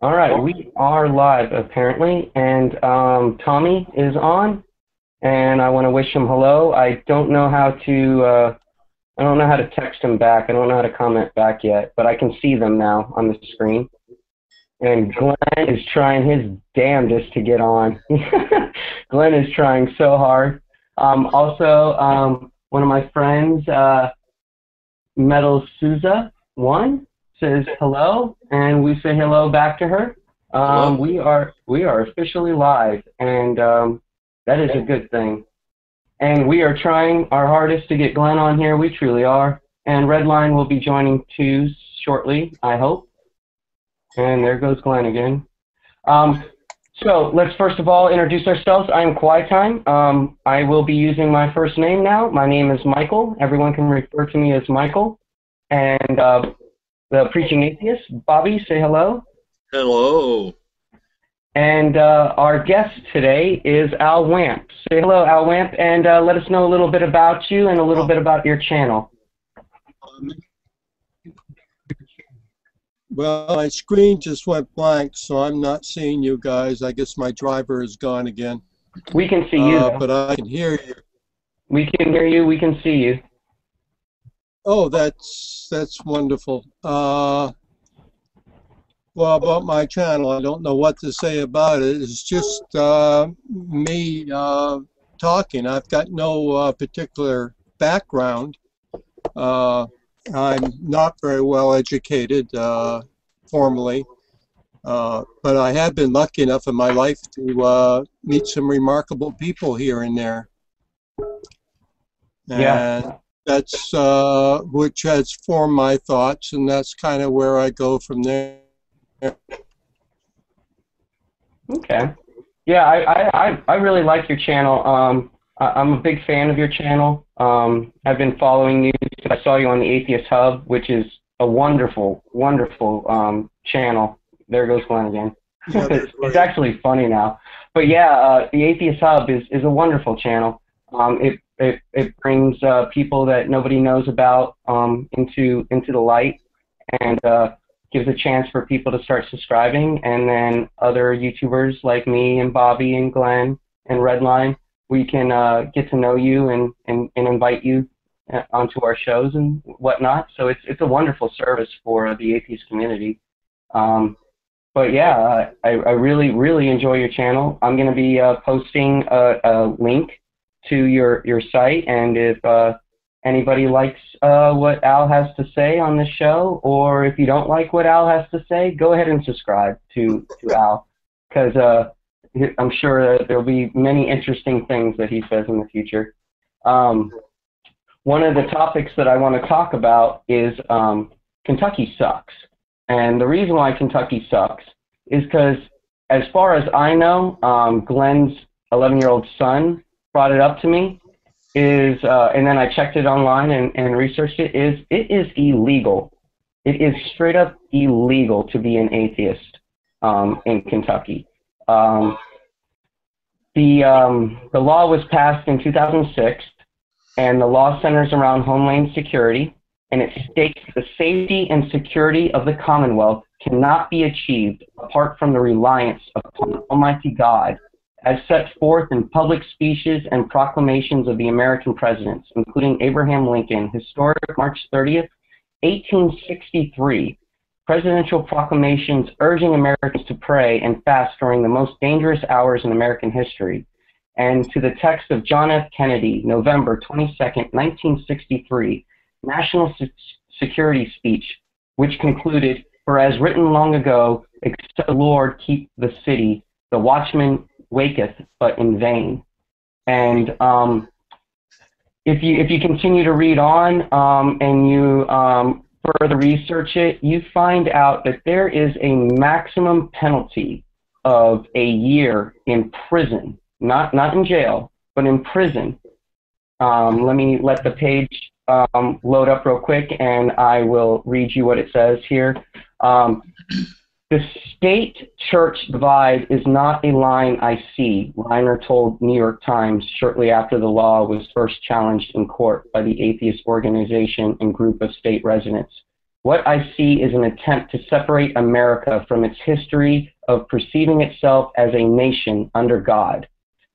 All right, we are live apparently, and Tommy is on, and I want to wish him hello. I don't know how to text him back. I don't know how to comment back yet, but I can see them now on the screen. And Glenn is trying his damnedest to get on. Glenn is trying so hard. Also, one of my friends, Metal Souza, says hello, and we say hello back to her. We are officially live, and that is a good thing. And we are trying our hardest to get Glenn on here. We truly are. And Redline will be joining too shortly, I hope. And there goes Glenn again. So let's first of all introduce ourselves. I am Quiet Time. I will be using my first name now. My name is Michael. Everyone can refer to me as Michael. And the Preaching Atheist, Bobby, say hello. Hello. And our guest today is Al Wamp. Say hello, Al Wamp, and let us know a little bit about you and a little bit about your channel. Well, my screen just went blank, so I'm not seeing you guys. I guess my driver is gone again. We can see you, though. But I can hear you. We can hear you. We can see you. Oh, that's wonderful. Well, about my channel, I don't know what to say about it. It's just me talking. I've got no particular background. I'm not very well educated formally, but I have been lucky enough in my life to meet some remarkable people here and there. And yeah. That's which has formed my thoughts, and that's kind of where I go from there. Okay. Yeah, I really like your channel. I'm a big fan of your channel. I've been following you. I saw you on the Atheist Hub, which is a wonderful, wonderful channel. There goes Glenn again. Yeah, it's actually funny now. But yeah, the Atheist Hub is a wonderful channel. It brings people that nobody knows about into the light, and gives a chance for people to start subscribing, and then other YouTubers like me and Bobby and Glenn and Redline, we can get to know you and invite you onto our shows and whatnot. So it's a wonderful service for the atheist community. But yeah, I really, really enjoy your channel. I'm going to be posting a link to your site, and if anybody likes what Al has to say on this show, or if you don't like what Al has to say, go ahead and subscribe to Al, because I'm sure that there'll be many interesting things that he says in the future. One of the topics that I want to talk about is Kentucky sucks. And the reason why Kentucky sucks is because, as far as I know, Glenn's 11-year-old son brought it up to me, and then I checked it online and researched it, it is illegal. It is straight up illegal to be an atheist in Kentucky. The law was passed in 2006, and the law centers around homeland security, and it states the safety and security of the Commonwealth cannot be achieved apart from the reliance upon Almighty God, as set forth in public speeches and proclamations of the American presidents, including Abraham Lincoln, historic March 30th, 1863, presidential proclamations urging Americans to pray and fast during the most dangerous hours in American history, and to the text of John F. Kennedy, November 22nd, 1963, National Security Speech, which concluded, "For as written long ago, except the Lord keep the city, the watchman waketh, but in vain." And if you continue to read on and you further research it, you find out that there is a maximum penalty of a year in prison, not in jail, but in prison. Let me let the page load up real quick, and I will read you what it says here. The state-church divide is not a line I see, Reiner told New York Times shortly after the law was first challenged in court by the atheist organization and group of state residents. What I see is an attempt to separate America from its history of perceiving itself as a nation under God.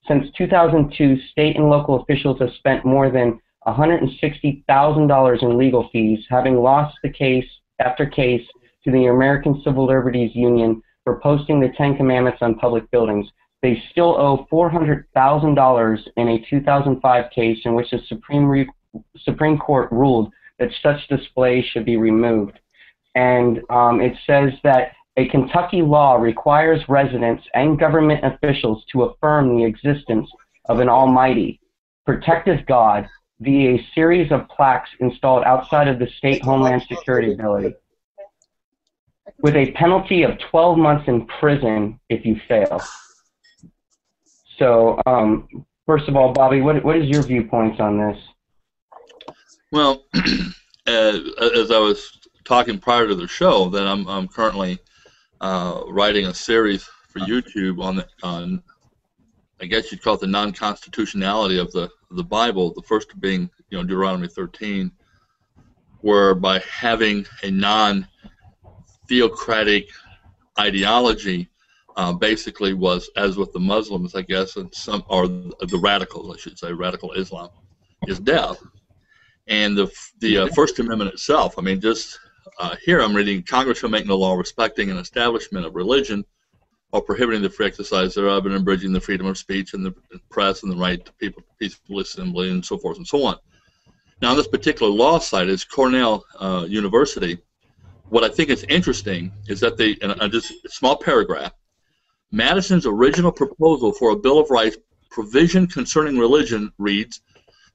Since 2002, state and local officials have spent more than $160,000 in legal fees, having lost the case after case to the American Civil Liberties Union for posting the Ten Commandments on public buildings. They still owe $400,000 in a 2005 case in which the Supreme Court ruled that such displays should be removed. And it says that a Kentucky law requires residents and government officials to affirm the existence of an almighty, protective God via a series of plaques installed outside of the state Homeland Security building, with a penalty of 12 months in prison if you fail. So, first of all, Bobby, what is your viewpoints on this? Well, as I was talking prior to the show, that I'm currently writing a series for YouTube on I guess you'd call it the non-constitutionality of the Bible. The first being, Deuteronomy 13, where by having a non-theocratic ideology, basically was, as with the Muslims, I guess, and some, or the radicals, I should say, radical Islam, is death. And the First Amendment itself, I mean, just here I'm reading, Congress shall make no law respecting an establishment of religion or prohibiting the free exercise thereof and abridging the freedom of speech and the press and the right to people peaceful assembly and so forth and so on. Now, this particular law site is Cornell University. What I think is interesting is that they, in just a small paragraph, Madison's original proposal for a Bill of Rights provision concerning religion reads,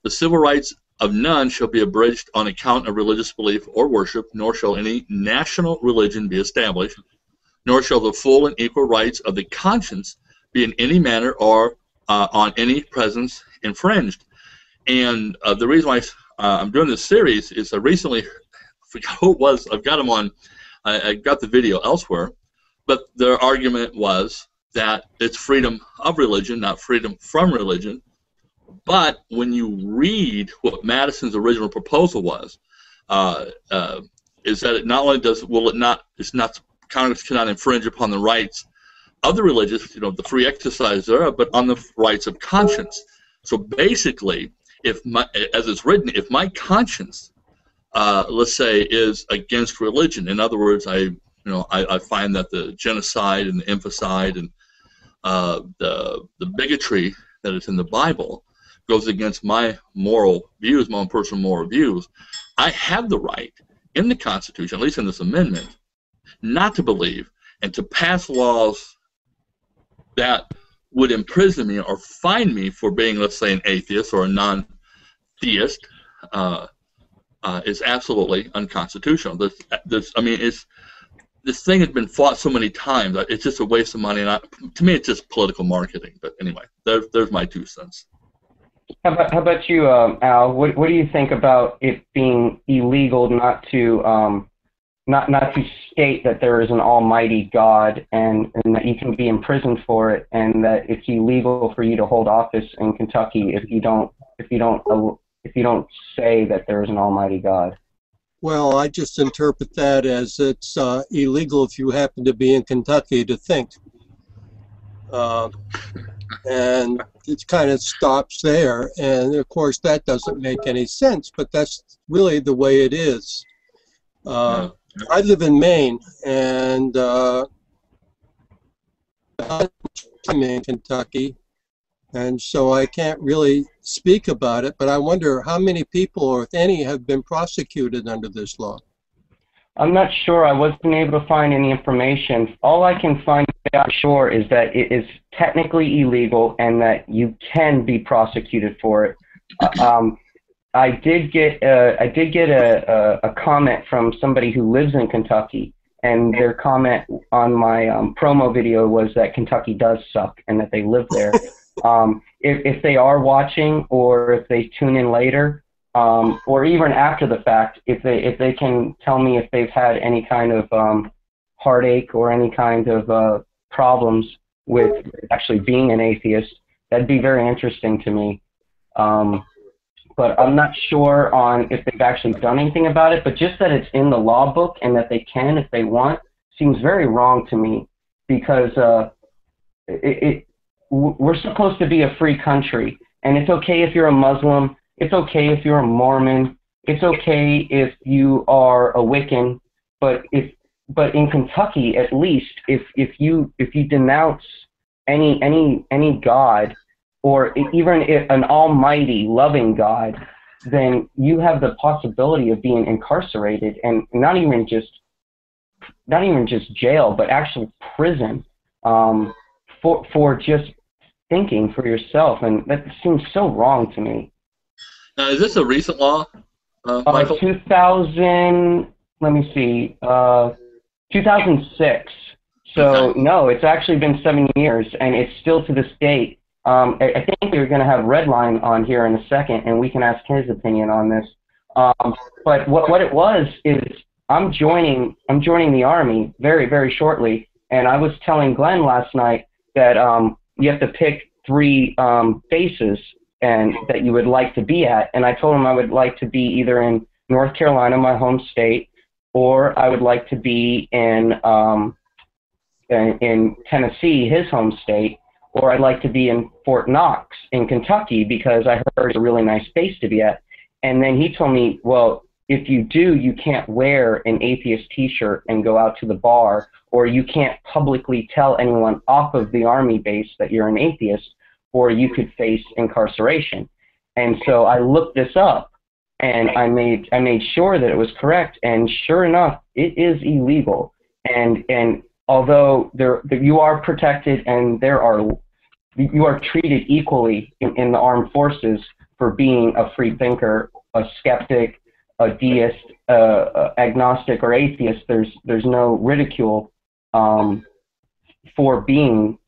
the civil rights of none shall be abridged on account of religious belief or worship, nor shall any national religion be established, nor shall the full and equal rights of the conscience be in any manner or on any presence infringed. And the reason why I'm doing this series is I recently, I forgot who it was, I've got them on, I got the video elsewhere, but their argument was that it's freedom of religion, not freedom from religion. But when you read what Madison's original proposal was, is that it not only does, Congress cannot infringe upon the rights of the religious, the free exercise thereof, but on the rights of conscience. So basically, as it's written, if my conscience, let's say, is against religion, in other words, I find that the genocide and the infanticide and the bigotry that is in the Bible goes against my moral views, my own personal moral views, I have the right in the Constitution, at least in this amendment, not to believe and to pass laws that would imprison me or fine me for being, let's say, an atheist or a non-theist is absolutely unconstitutional. This thing has been fought so many times. It's just a waste of money. And to me, it's just political marketing. But anyway, there's my 2 cents. How about you, Al? What do you think about it being illegal not to state that there is an almighty God and that you can be imprisoned for it, and that it's illegal for you to hold office in Kentucky if you don't say that there is an almighty God? Well, I just interpret that as it's illegal if you happen to be in Kentucky to think. And it kind of stops there. And, of course, that doesn't make any sense, but that's really the way it is. I live in Maine, and I'm in Kentucky, and so I can't really speak about it, but I wonder how many people, or if any, have been prosecuted under this law. I'm not sure. I wasn't able to find any information. All I can find out for sure is that it is technically illegal and that you can be prosecuted for it. I did get a comment from somebody who lives in Kentucky, and their comment on my promo video was that Kentucky does suck and that they live there. If they are watching, or if they tune in later, or even after the fact, if they can tell me if they've had any kind of heartache or any kind of problems with actually being an atheist, that'd be very interesting to me. but I'm not sure on if they've actually done anything about it. But just that it's in the law book and that they can, if they want, seems very wrong to me, because we're supposed to be a free country, and it's okay if you're a Muslim, it's okay if you're a Mormon, it's okay if you are a Wiccan, but in Kentucky, at least, if you denounce any God, or even if an almighty, loving God, then you have the possibility of being incarcerated, and not even just jail, but actually prison, for just thinking for yourself, and that seems so wrong to me. Now, is this a recent law, Michael? 2000. Let me see. 2006. So Okay. no, it's actually been 7 years, and it's still to this date. I think we're going to have Redline on here in a second, and we can ask his opinion on this. But what it was is I'm joining the Army very, very shortly, and I was telling Glenn last night that you have to pick 3 bases and that you would like to be at, and I told him I would like to be either in North Carolina, my home state, or I would like to be in Tennessee, his home state, or I'd like to be in Fort Knox in Kentucky because I heard it's a really nice base to be at. And then he told me, well, if you do, you can't wear an atheist t-shirt and go out to the bar, or you can't publicly tell anyone off of the Army base that you're an atheist, or you could face incarceration. And so I looked this up, and I made sure that it was correct, and sure enough, it is illegal. And although you are protected, and you are treated equally in the armed forces for being a free thinker, a skeptic, a deist, agnostic, or atheist. There's no ridicule for being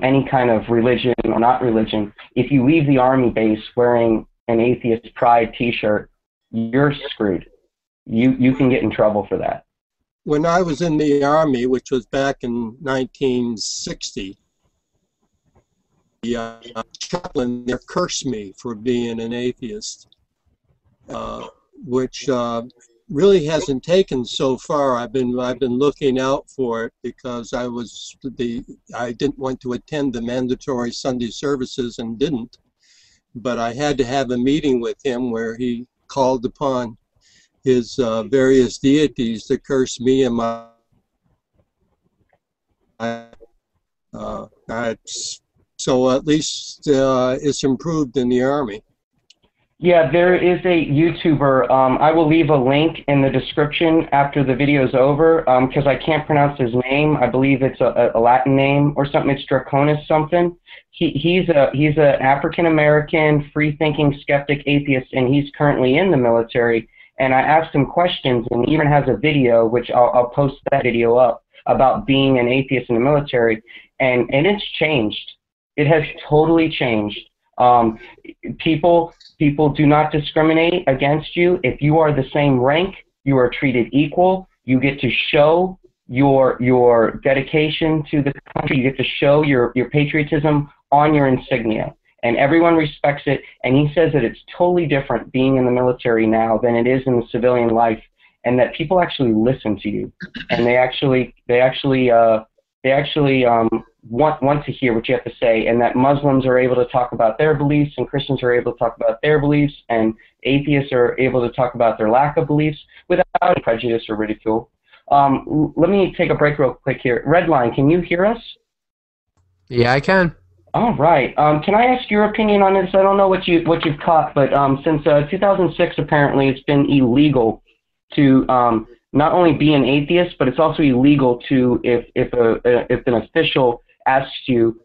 any kind of religion or not religion. If you leave the Army base wearing an atheist pride T-shirt, you're screwed. You can get in trouble for that. When I was in the Army, which was back in 1960, the chaplain there cursed me for being an atheist, which really hasn't taken so far. I've been looking out for it because I didn't want to attend the mandatory Sunday services and didn't, but I had to have a meeting with him where he called upon his various deities to curse me and my so at least it's improved in the Army. Yeah, there is a YouTuber. I will leave a link in the description after the video is over, because I can't pronounce his name. I believe it's a Latin name or something. It's Draconis something. He's a African American, free-thinking, skeptic atheist, and he's currently in the military. And I asked him questions, and he even has a video, which I'll post that video up, about being an atheist in the military, and it's changed. It has totally changed. People do not discriminate against you. If you are the same rank, you are treated equal. You get to show your dedication to the country. You get to show your patriotism on your insignia. And everyone respects it, and he says that it's totally different being in the military now than it is in the civilian life, and that people actually listen to you, and they actually want to hear what you have to say, and that Muslims are able to talk about their beliefs, and Christians are able to talk about their beliefs, and atheists are able to talk about their lack of beliefs without any prejudice or ridicule. Let me take a break real quick here. Redline, can you hear us? Yeah, I can. All right. Can I ask your opinion on this? I don't know what you've caught, but since 2006, apparently, it's been illegal to not only be an atheist, but it's also illegal to, if an official asks you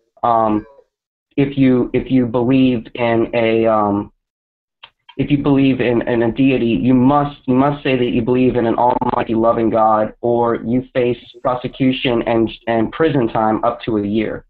if you believe in a deity, you must say that you believe in an almighty, loving God, or you face prosecution and prison time up to a year.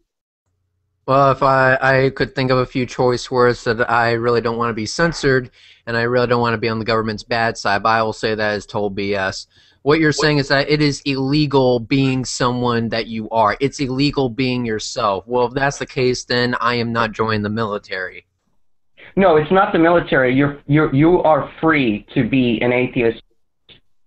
Well, if I could think of a few choice words that I really don't want to be censored, and I really don't want to be on the government's bad side, but I will say that is total BS. What you're saying is that it is illegal being someone that you are. It's illegal being yourself. Well, if that's the case, then I am not joining the military. No, it's not the military. You are free to be an atheist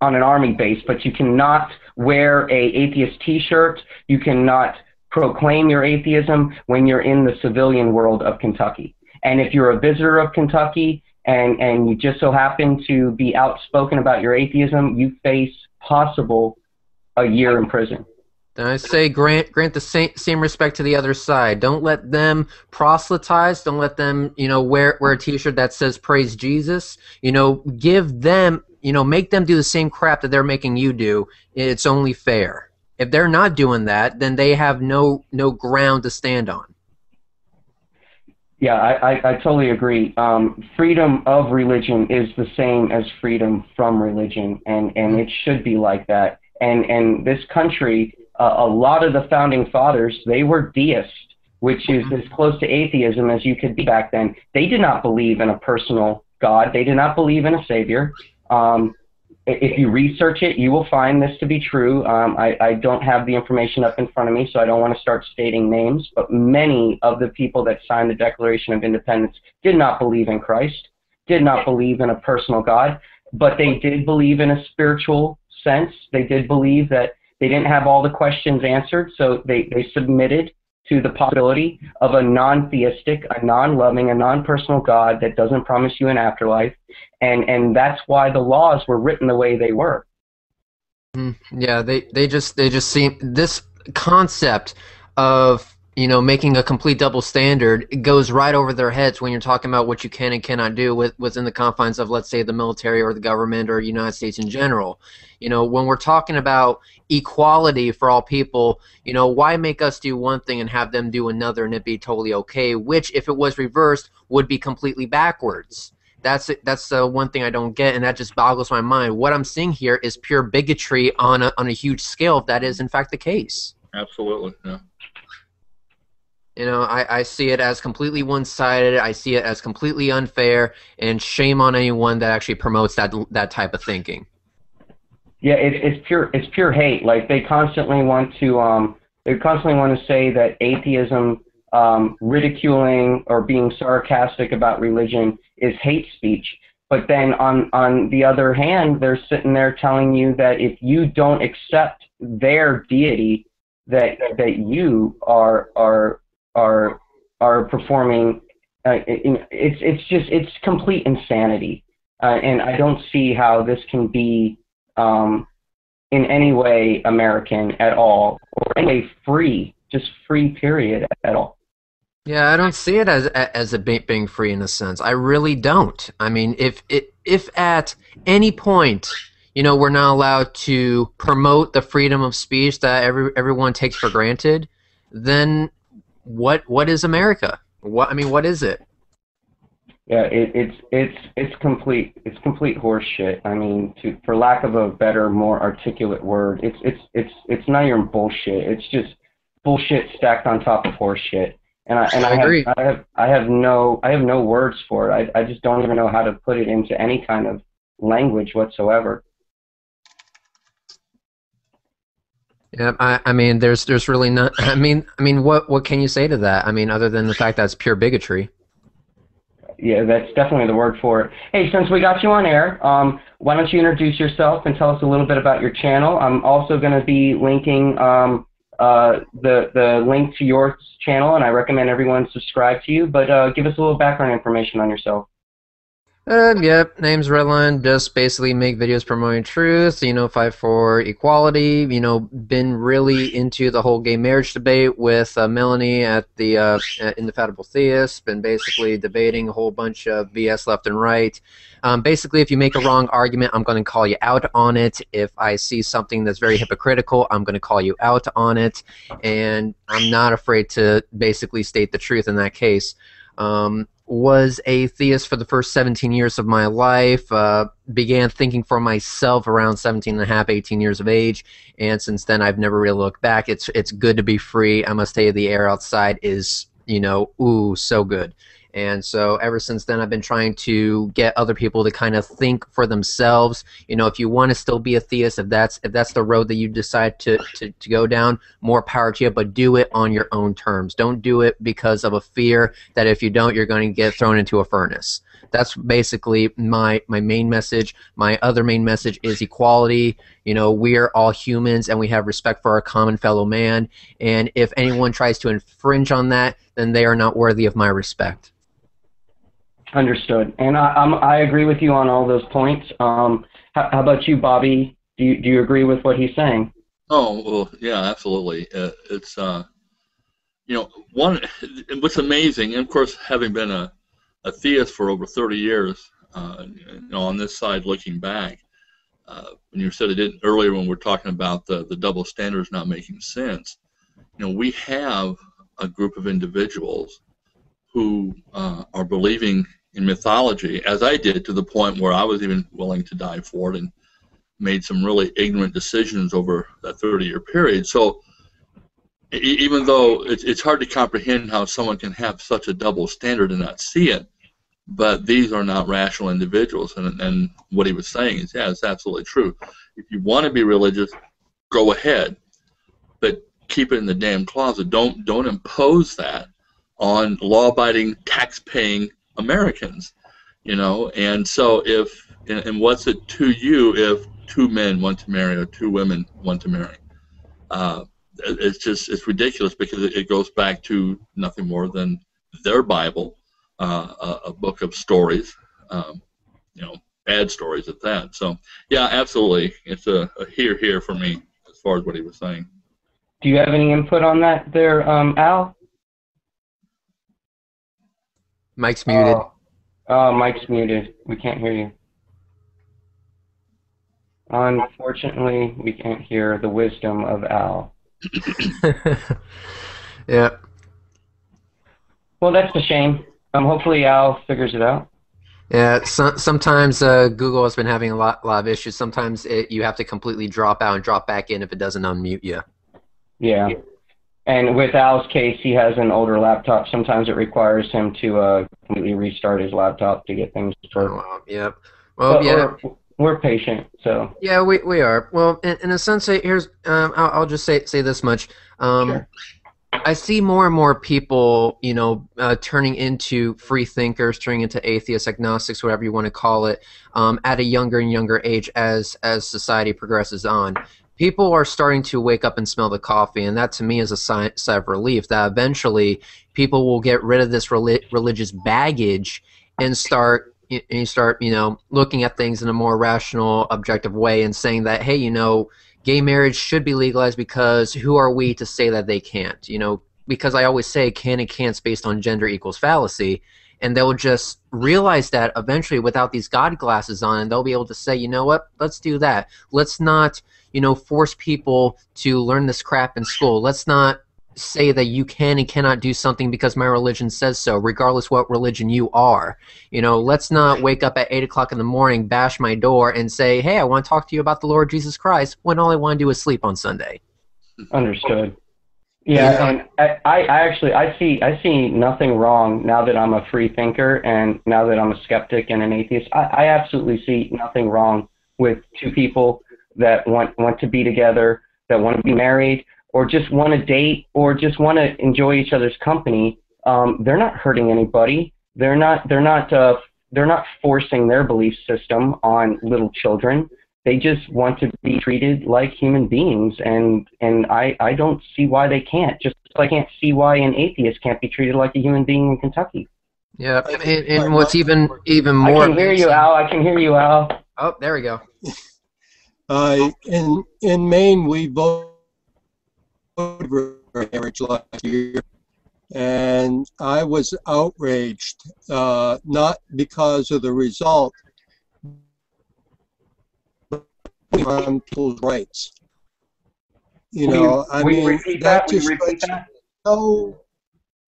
on an army base, but you cannot wear a atheist T-shirt. You cannot proclaim your atheism when you're in the civilian world of Kentucky. And if you're a visitor of Kentucky and you just so happen to be outspoken about your atheism, you face possible a year in prison. Then I say grant the same respect to the other side. Don't let them proselytize. Don't let them, wear a T-shirt that says "Praise Jesus." Give them, make them do the same crap that they're making you do. It's only fair. If they're not doing that, then they have no ground to stand on. Yeah, I totally agree. Freedom of religion is the same as freedom from religion, and it should be like that. And this country, a lot of the founding fathers, they were deists, which is as close to atheism as you could be back then. They did not believe in a personal God. They did not believe in a savior. If you research it, you will find this to be true. I don't have the information up in front of me, so I don't want to start stating names, but many of the people that signed the Declaration of Independence did not believe in Christ, did not believe in a personal God, but they did believe in a spiritual sense. They did believe that they didn't have all the questions answered, so they submitted to the possibility of a non-theistic, a non-loving, a non-personal God that doesn't promise you an afterlife, and that's why the laws were written the way they were. Yeah, they just seem, this concept of making a complete double standard, it goes right over their heads when you're talking about what you can and cannot do within the confines of, let's say, the military or the government or United States in general. When we're talking about equality for all people, why make us do one thing and have them do another and it be totally okay, which, if it was reversed, would be completely backwards. That's the one thing I don't get, and that just boggles my mind. What I'm seeing here is pure bigotry on a huge scale, if that is in fact the case. Absolutely, yeah. I see it as completely one-sided. I see it as completely unfair, and shame on anyone that actually promotes that type of thinking. Yeah, it's pure hate. Like they constantly want to say that atheism, ridiculing or being sarcastic about religion is hate speech. But then on the other hand, they're sitting there telling you that if you don't accept their deity, that you are performing. It's complete insanity, and I don't see how this can be in any way American at all, or any way free, just free period at all. Yeah, I don't see it as a being free in a sense. I really don't. I mean, if at any point, we're not allowed to promote the freedom of speech that everyone takes for granted, then what is America? What is it? Yeah, it's complete horse shit. I mean, for lack of a better, more articulate word, it's not even bullshit. It's just bullshit stacked on top of horse shit. And I agree. I have no words for it. I just don't even know how to put it into any kind of language whatsoever. Yeah, I mean, there's really not. I mean, what can you say to that? I mean, other than the fact that it's pure bigotry. Yeah, that's definitely the word for it. Hey, since we got you on air, why don't you introduce yourself and tell us a little bit about your channel? I'm also going to be linking the link to your channel, and I recommend everyone subscribe to you. But give us a little background information on yourself. Yep, name's Redline, just basically make videos promoting truth, fight for equality, been really into the whole gay marriage debate with Melanie at the IndefatigableTheist, been basically debating a whole bunch of BS left and right. Basically, if you make a wrong argument, I'm going to call you out on it. If I see something that's very hypocritical, I'm going to call you out on it, and I'm not afraid to basically state the truth in that case. Was a theist for the first 17 years of my life, began thinking for myself around 17 and a half, 18 years of age, and since then I've never really looked back. It's good to be free. I must tell you, the air outside is, ooh, so good. And so ever since then, I've been trying to get other people to kind of think for themselves. You know, if you want to still be a theist, if that's the road that you decide to go down, more power to you, but do it on your own terms. Don't do it because of a fear that if you don't, you're going to get thrown into a furnace. That's basically my main message. My other main message is equality. You know, we are all humans and we have respect for our common fellow man. And if anyone tries to infringe on that, then they are not worthy of my respect. Understood. And I agree with you on all those points. How about you, Bobby? Do you agree with what he's saying? Oh, well, yeah, absolutely. It's, you know, what's amazing, and of course, having been a theist for over 30 years, you know, on this side looking back, when you said it didn't earlier when we're talking about the double standards not making sense, you know, we have a group of individuals who are believing in mythology, as I did, to the point where I was even willing to die for it and made some really ignorant decisions over that 30-year period. So even though it's hard to comprehend how someone can have such a double standard and not see it, but these are not rational individuals. And what he was saying is, yeah, it's absolutely true. If you want to be religious, go ahead, but keep it in the damn closet. Don't impose that on law-abiding, tax-paying Americans, you know. And so and what's it to you if two men want to marry or two women want to marry? It's ridiculous, because it goes back to nothing more than their Bible, a book of stories, you know, bad stories at that. So yeah, absolutely, it's a here for me as far as what he was saying. Do you have any input on that there, Al? Mike's muted. Mike's muted. We can't hear you. Unfortunately, we can't hear the wisdom of Al. Yeah. Well, that's a shame. Hopefully Al figures it out. Yeah, sometimes Google has been having a lot of issues. Sometimes you have to completely drop out and drop back in if it doesn't unmute you. Yeah. And with Al's case, he has an older laptop. Sometimes it requires him to completely restart his laptop to get things to work. Yep. Well, but yeah. We're patient, so. Yeah, we are. Well, in a sense, here's I'll just say this much. Sure. I see more and more people, you know, turning into free thinkers, turning into atheists, agnostics, whatever you want to call it, at a younger and younger age as society progresses on. People are starting to wake up and smell the coffee, and that to me is a sigh of relief that eventually people will get rid of this religious baggage and start, you know, looking at things in a more rational, objective way and saying that, hey, you know, gay marriage should be legalized because who are we to say that they can't? You know, because I always say can and can't's based on gender equals fallacy, and they'll just realize that eventually without these God glasses on, and they'll be able to say, you know what, let's do that. Let's not, you know, force people to learn this crap in school. Let's not say that you can and cannot do something because my religion says so, regardless what religion you are. You know, let's not wake up at 8 o'clock in the morning, bash my door, and say, hey, I want to talk to you about the Lord Jesus Christ, when all I want to do is sleep on Sunday. Understood. Yeah, and I see nothing wrong now that I'm a free thinker and now that I'm a skeptic and an atheist. I absolutely see nothing wrong with two people that want to be together, that want to be married, or just want to date, or just want to enjoy each other's company. They're not hurting anybody. They're not forcing their belief system on little children. They just want to be treated like human beings, and I don't see why they can't. Just like I can't see why an atheist can't be treated like a human being in Kentucky. Yeah, and what's even more... I can hear you, Al. I can hear you, Al. Oh, there we go. In Maine, we voted for marriage last year, and I was outraged, not because of the result, on people's rights. You know, I mean, that just strikes me so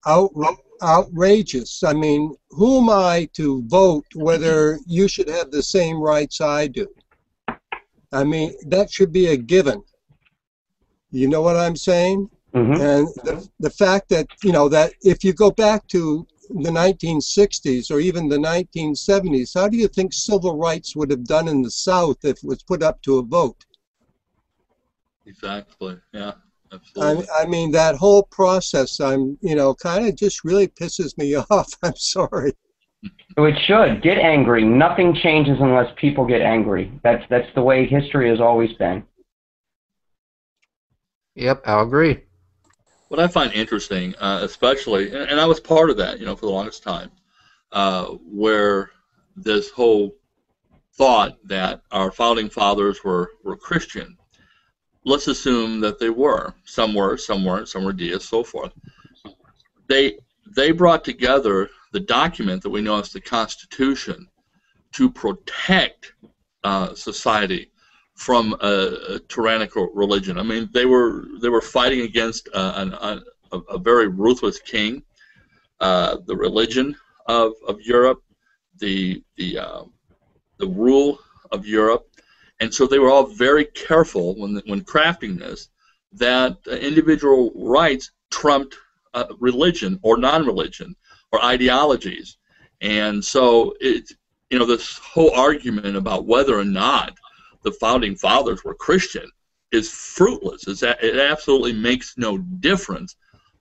outrageous. I mean, who am I to vote whether you should have the same rights I do? I mean, that should be a given. You know what I'm saying? Mm-hmm. And the fact that, you know, that if you go back to the 1960s or even the 1970s, how do you think civil rights would have done in the South if it was put up to a vote? Exactly. Yeah. Absolutely. I mean, that whole process, kind of just really pisses me off. I'm sorry. So it should. Get angry. Nothing changes unless people get angry. That's the way history has always been. Yep, I'll agree. What I find interesting, especially, and I was part of that, for the longest time, where this whole thought that our founding fathers were Christian. Let's assume that they were. Some were, some weren't, some were deists, so forth. They brought together the document that we know as the Constitution to protect society from a tyrannical religion. I mean, they were fighting against a very ruthless king, the religion of Europe, the rule of Europe. And so they were all very careful when crafting this, that individual rights trumped religion or non-religion or ideologies. And so this whole argument about whether or not the founding fathers were Christian is fruitless. It absolutely makes no difference,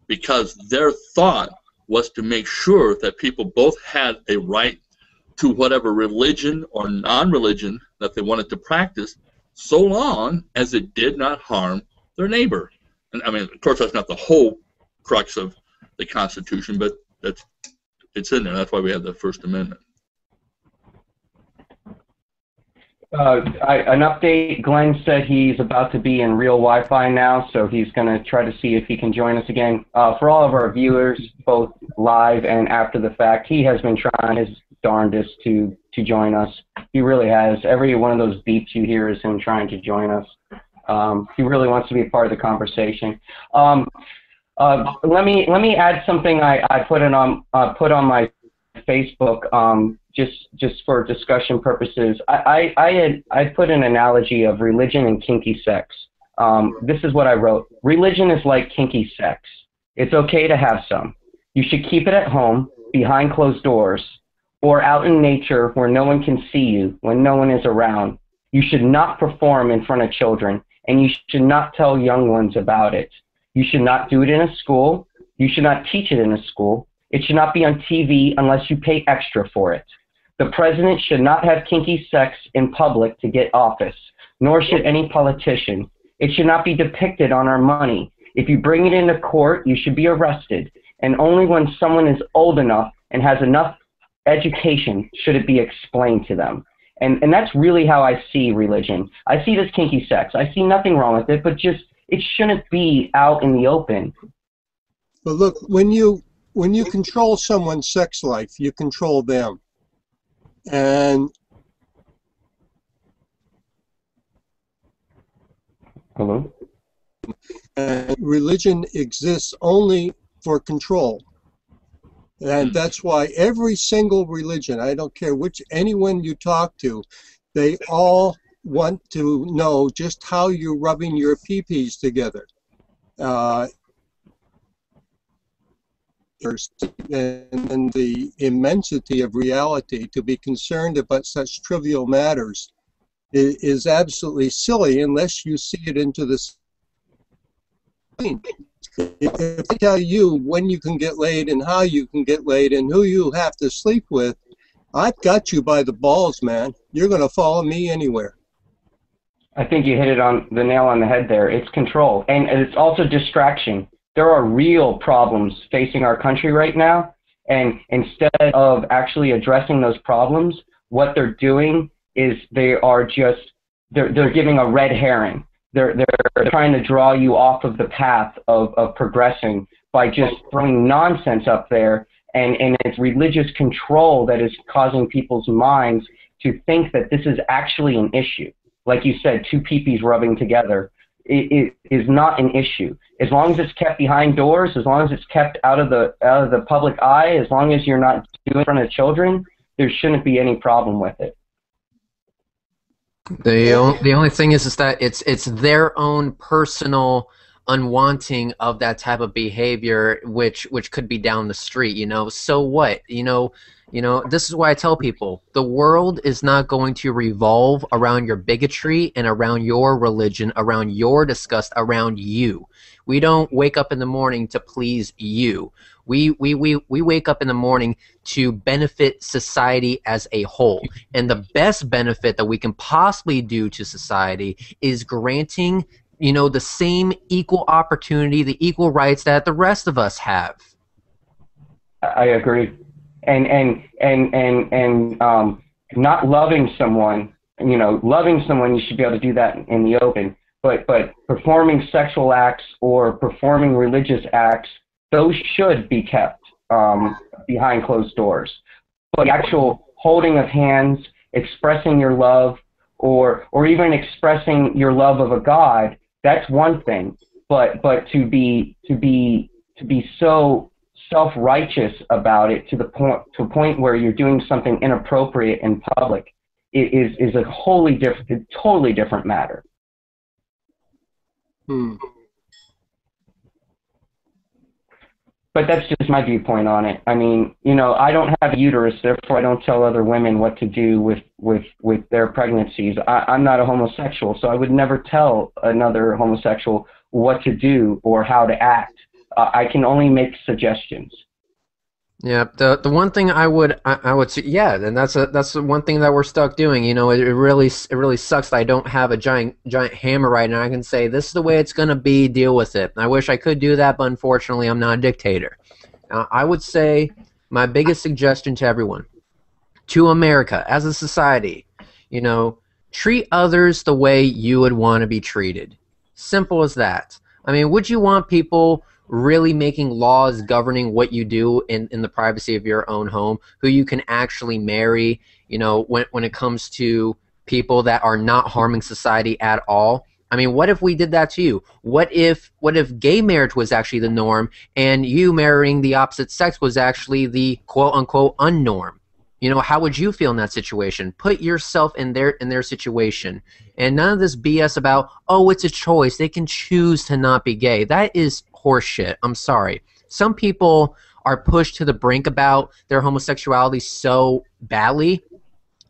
because their thought was to make sure that people both had a right to whatever religion or non-religion that they wanted to practice, so long as it did not harm their neighbor. And I mean, of course, that's not the whole crux of the Constitution, but it's in there. That's why we have the First Amendment. An update, Glenn said he's about to be in real Wi-Fi now, so he's going to try to see if he can join us again. For all of our viewers, both live and after the fact, he has been trying his darndest to join us. He really has. Every one of those beeps you hear is him trying to join us. He really wants to be a part of the conversation. Let me add something I put on my Facebook just for discussion purposes. I put an analogy of religion and kinky sex. This is what I wrote. Religion is like kinky sex. It's okay to have some. You should keep it at home, behind closed doors, or out in nature where no one can see you, when no one is around. You should not perform in front of children, and you should not tell young ones about it. You should not do it in a school. You should not teach it in a school. It should not be on TV unless you pay extra for it. The president should not have kinky sex in public to get office, nor should any politician. It should not be depicted on our money. If you bring it into court, you should be arrested, and only when someone is old enough and has enough education should it be explained to them. And that's really how I see religion. I see it as kinky sex. I see nothing wrong with it, but just it shouldn't be out in the open. But look, when you control someone's sex life, you control them. And Hello? And religion exists only for control. And that's why every single religion, I don't care anyone you talk to, they all want to know just how you're rubbing your pee-pees together. And the immensity of reality, to be concerned about such trivial matters is absolutely silly unless you see it into the scene. If I tell you when you can get laid and how you can get laid and who you have to sleep with, I've got you by the balls, man. You're going to follow me anywhere. I think you hit it on the nail on the head there. It's control, and it's also distraction. There are real problems facing our country right now, and instead of actually addressing those problems, what they're doing is they're giving a red herring. They're trying to draw you off of the path of progressing by just throwing nonsense up there, and it's religious control that is causing people's minds to think that this is actually an issue. Like you said, two peepees rubbing together. It is not an issue. As long as it's kept behind doors, as long as it's kept out of the public eye, as long as you're not doing it in front of children, there shouldn't be any problem with it. The only thing is that it's their own personal unwanting of that type of behavior, which could be down the street. So what? This is why I tell people the world is not going to revolve around your bigotry and around your religion, around your disgust, around you. We don't wake up in the morning to please you. We wake up in the morning to benefit society as a whole. And the best benefit that we can possibly do to society is granting, the same equal opportunity, the equal rights that the rest of us have. I agree. And not loving someone, loving someone, you should be able to do that in the open. But performing sexual acts or performing religious acts, those should be kept behind closed doors. But the actual holding of hands, expressing your love, or even expressing your love of a god, that's one thing. But to be so self-righteous about it to a point where you're doing something inappropriate in public is a totally different matter. But that's just my viewpoint on it. I mean, I don't have a uterus, therefore I don't tell other women what to do with their pregnancies. I'm not a homosexual, so I would never tell another homosexual what to do or how to act. I can only make suggestions. Yeah, the one thing I would say, yeah, and that's the one thing that we're stuck doing. It really sucks that I don't have a giant hammer right now. I can say this is the way it's gonna be. Deal with it. I wish I could do that, but unfortunately, I'm not a dictator. I would say my biggest suggestion to everyone, to America as a society, treat others the way you would want to be treated. Simple as that. I mean, would you want people really making laws governing what you do in the privacy of your own home, who you can actually marry, when it comes to people that are not harming society at all? I mean, what if we did that to you? What if gay marriage was actually the norm and you marrying the opposite sex was actually the quote-unquote unnorm? How would you feel in that situation? Put yourself in their situation. And none of this BS about, oh, it's a choice. They can choose to not be gay. That is horseshit. I'm sorry. Some people are pushed to the brink about their homosexuality so badly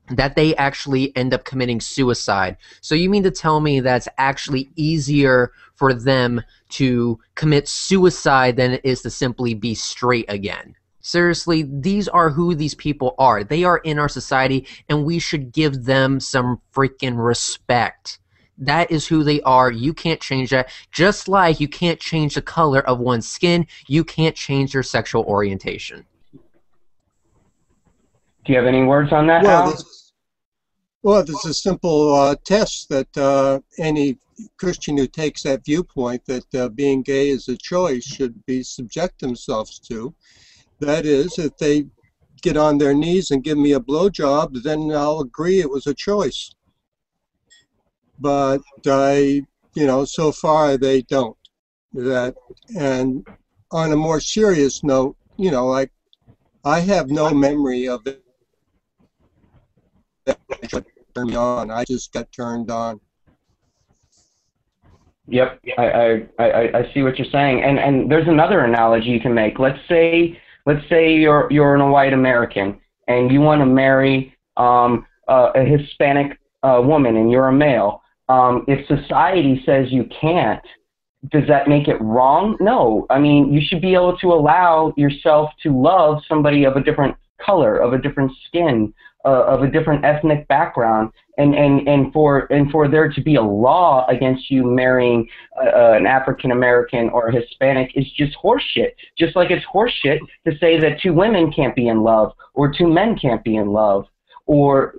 that they actually end up committing suicide. So you mean to tell me that's actually easier for them to commit suicide than it is to simply be straight again? Seriously, these are who these people are. They are in our society, and we should give them some freaking respect. That is who they are. You can't change that. Just like you can't change the color of one's skin, you can't change their sexual orientation. Do you have any words on that, Al? Well, there's a simple test that any Christian who takes that viewpoint that being gay is a choice should be subject themselves to. That is, if they get on their knees and give me a blowjob, then I'll agree it was a choice. But so far they don't. And on a more serious note, like I have no memory of it that turned me on. I just got turned on. Yep, I see what you're saying. And there's another analogy you can make. Let's say you're a white American and you want to marry a Hispanic woman and you're a male. If society says you can't, does that make it wrong? No. I mean, you should be able to allow yourself to love somebody of a different color, of a different skin, of a different ethnic background, and for there to be a law against you marrying an African American or a Hispanic is just horseshit. Just like it's horseshit to say that two women can't be in love or two men can't be in love or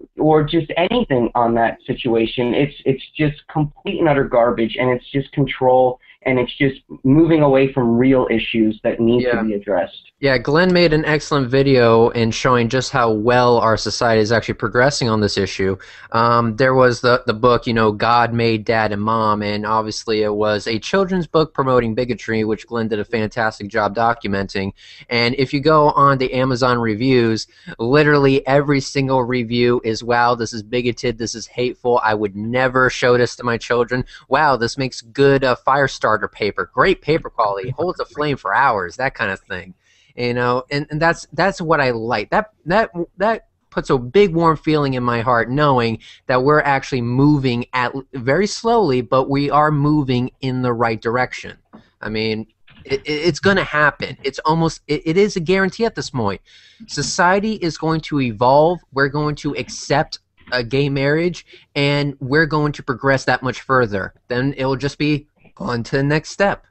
just anything on that situation. It's just complete and utter garbage, and it's just control, and it's just moving away from real issues that need to be addressed. Yeah, Glenn made an excellent video in showing just how well our society is actually progressing on this issue. There was the book, you know, God Made Dad and Mom, and obviously it was a children's book promoting bigotry, which Glenn did a fantastic job documenting. And if you go on the Amazon reviews, literally every single review is, wow, this is bigoted, this is hateful, I would never show this to my children. Wow, this makes good fire starter paper, great paper quality, holds a flame for hours, that kind of thing. You know, and that's what I like. That puts a big warm feeling in my heart, knowing that we're actually moving at very slowly, but we are moving in the right direction. I mean, it's going to happen. It's almost it is a guarantee at this point. Society is going to evolve. We're going to accept a gay marriage, and we're going to progress that much further. Then it will just be on to the next step.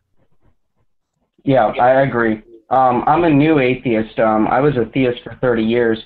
Yeah, I agree. I'm a new atheist. I was a theist for 30 years,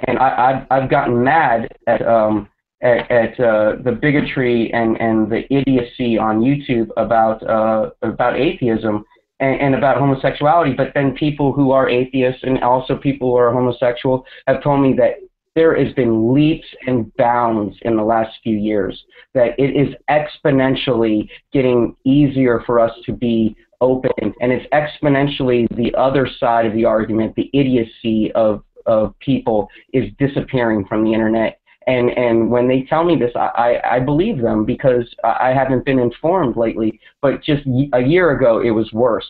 and I've gotten mad at the bigotry and the idiocy on YouTube about atheism and about homosexuality. But then people who are atheists and also people who are homosexual have told me that there has been leaps and bounds in the last few years, that it is exponentially getting easier for us to be open, and it's exponentially the other side of the argument, the idiocy of people is disappearing from the internet. And when they tell me this, I believe them because I haven't been informed lately. But just a year ago, it was worse.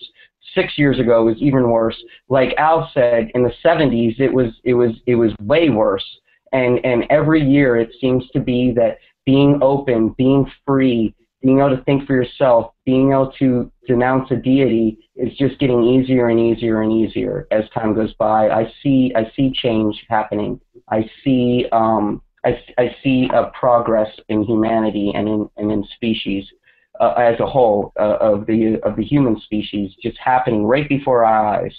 6 years ago, it was even worse. Like Al said, in the 70s, it was way worse. And every year, it seems to be that being open, being free, being able to think for yourself, being able to denounce a deity is just getting easier and easier and easier as time goes by. I see change happening. I see a progress in humanity and in species as a whole of the human species just happening right before our eyes.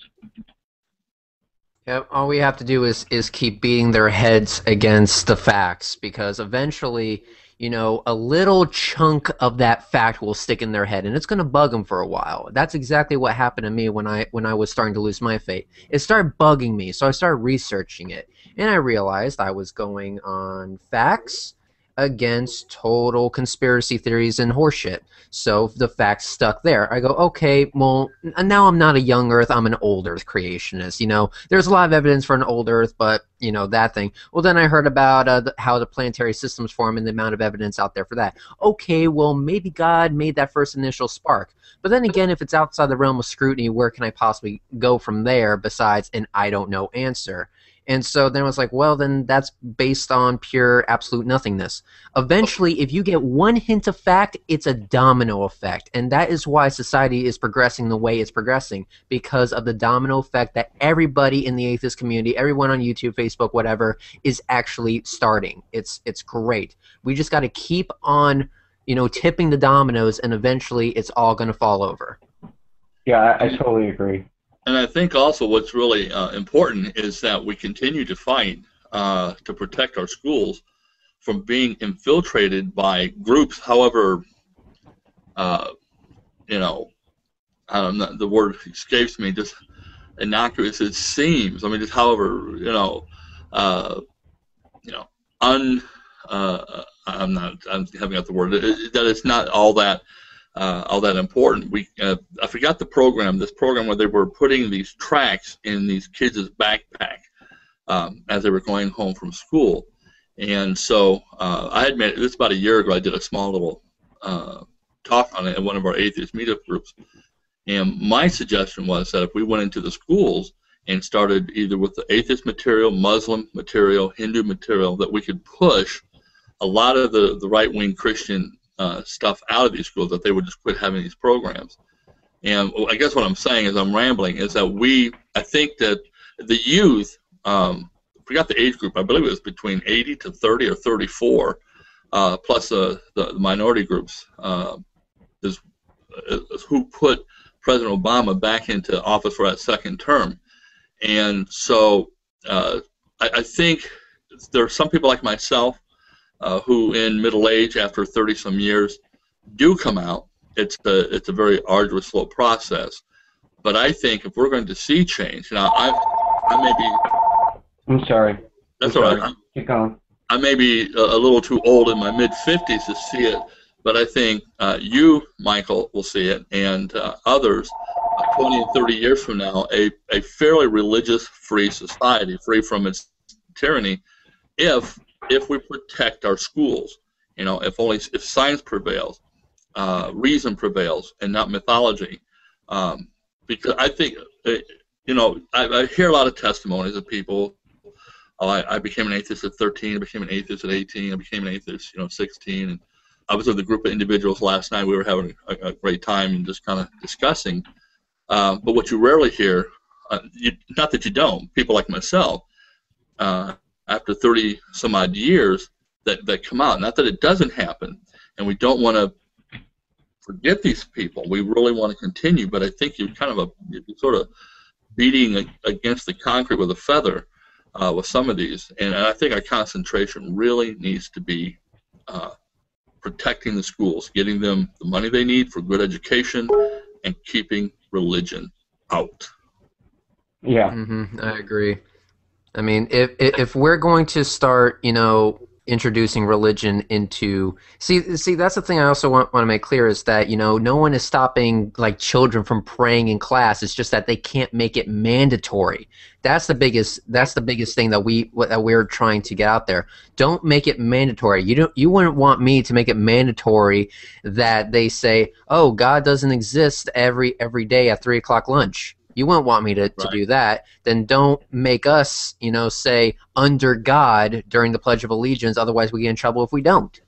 Yep, all we have to do is keep beating their heads against the facts, because eventually, you know, a little chunk of that fact will stick in their head, and it's going to bug them for a while. That's exactly what happened to me when I was starting to lose my faith. It started bugging me, so I started researching it, and I realized I was going on facts against total conspiracy theories and horseshit. So the facts stuck there. I go, okay, well, now I'm not a young Earth, I'm an old Earth creationist. You know, there's a lot of evidence for an old Earth, but, you know, that thing. Well, then I heard about how the planetary systems form and the amount of evidence out there for that. Okay, well, maybe God made that first initial spark. But then again, if it's outside the realm of scrutiny, where can I possibly go from there besides an I don't know answer? And so then I was like, well, then that's based on pure absolute nothingness. Eventually, if you get one hint of fact, it's a domino effect. And that is why society is progressing the way it's progressing, because of the domino effect that everybody in the atheist community, everyone on YouTube, Facebook, whatever, is actually starting. It's great. We just got to keep on, you know, tipping the dominoes, and eventually it's all going to fall over. Yeah, I totally agree. And I think also what's really important is that we continue to fight to protect our schools from being infiltrated by groups, however, you know, the word escapes me, just innocuous it seems. I mean, just however, I'm having out the word, that it's not all that important. I forgot this program where they were putting these tracts in these kids' backpack as they were going home from school. And so I had made this about a year ago. I did a small little talk on it in one of our atheist meetup groups. And my suggestion was that if we went into the schools and started either with the atheist material, Muslim material, Hindu material, that we could push a lot of the right-wing Christian stuff out of these schools, that they would just quit having these programs. And I guess what I'm saying is, I'm rambling, is that I think that the youth, forgot the age group, I believe it was between 80 to 30 or 34, plus the minority groups, is who put President Obama back into office for that second term. And so I think there are some people like myself who in middle age, after 30-some years, do come out. It's a very arduous, slow process. But I think if we're going to see change, now I may be. I'm sorry. That's all right. Keep going. I may be a little too old in my mid-50s to see it, but I think you, Michael, will see it, and others, 20 and 30 years from now, a fairly religious-free society, free from its tyranny, if we protect our schools. You know, if science prevails, reason prevails, and not mythology. Because I think, you know, I hear a lot of testimonies of people. Oh, I became an atheist at 13. I became an atheist at 18. I became an atheist, you know, 16. And I was with a group of individuals last night. We were having a great time and just kind of discussing. But what you rarely hear, not that you don't, people like myself, after 30 some odd years that come out. Not that it doesn't happen, and we don't want to forget these people. We really want to continue, but I think you're sort of beating against the concrete with a feather. With some of these, and I think our concentration really needs to be protecting the schools, getting them the money they need for good education, and keeping religion out. Yeah, I agree. I mean, if we're going to start, you know, introducing religion into see that's the thing I also want to make clear is that, you know, no one is stopping like children from praying in class. It's just that they can't make it mandatory. That's the biggest thing that we're trying to get out there. Don't make it mandatory. You wouldn't want me to make it mandatory that they say, oh, God doesn't exist every day at 3 o'clock lunch. You wouldn't want me to do that. Then don't make us, you know, say under God during the Pledge of Allegiance. Otherwise, we get in trouble if we don't.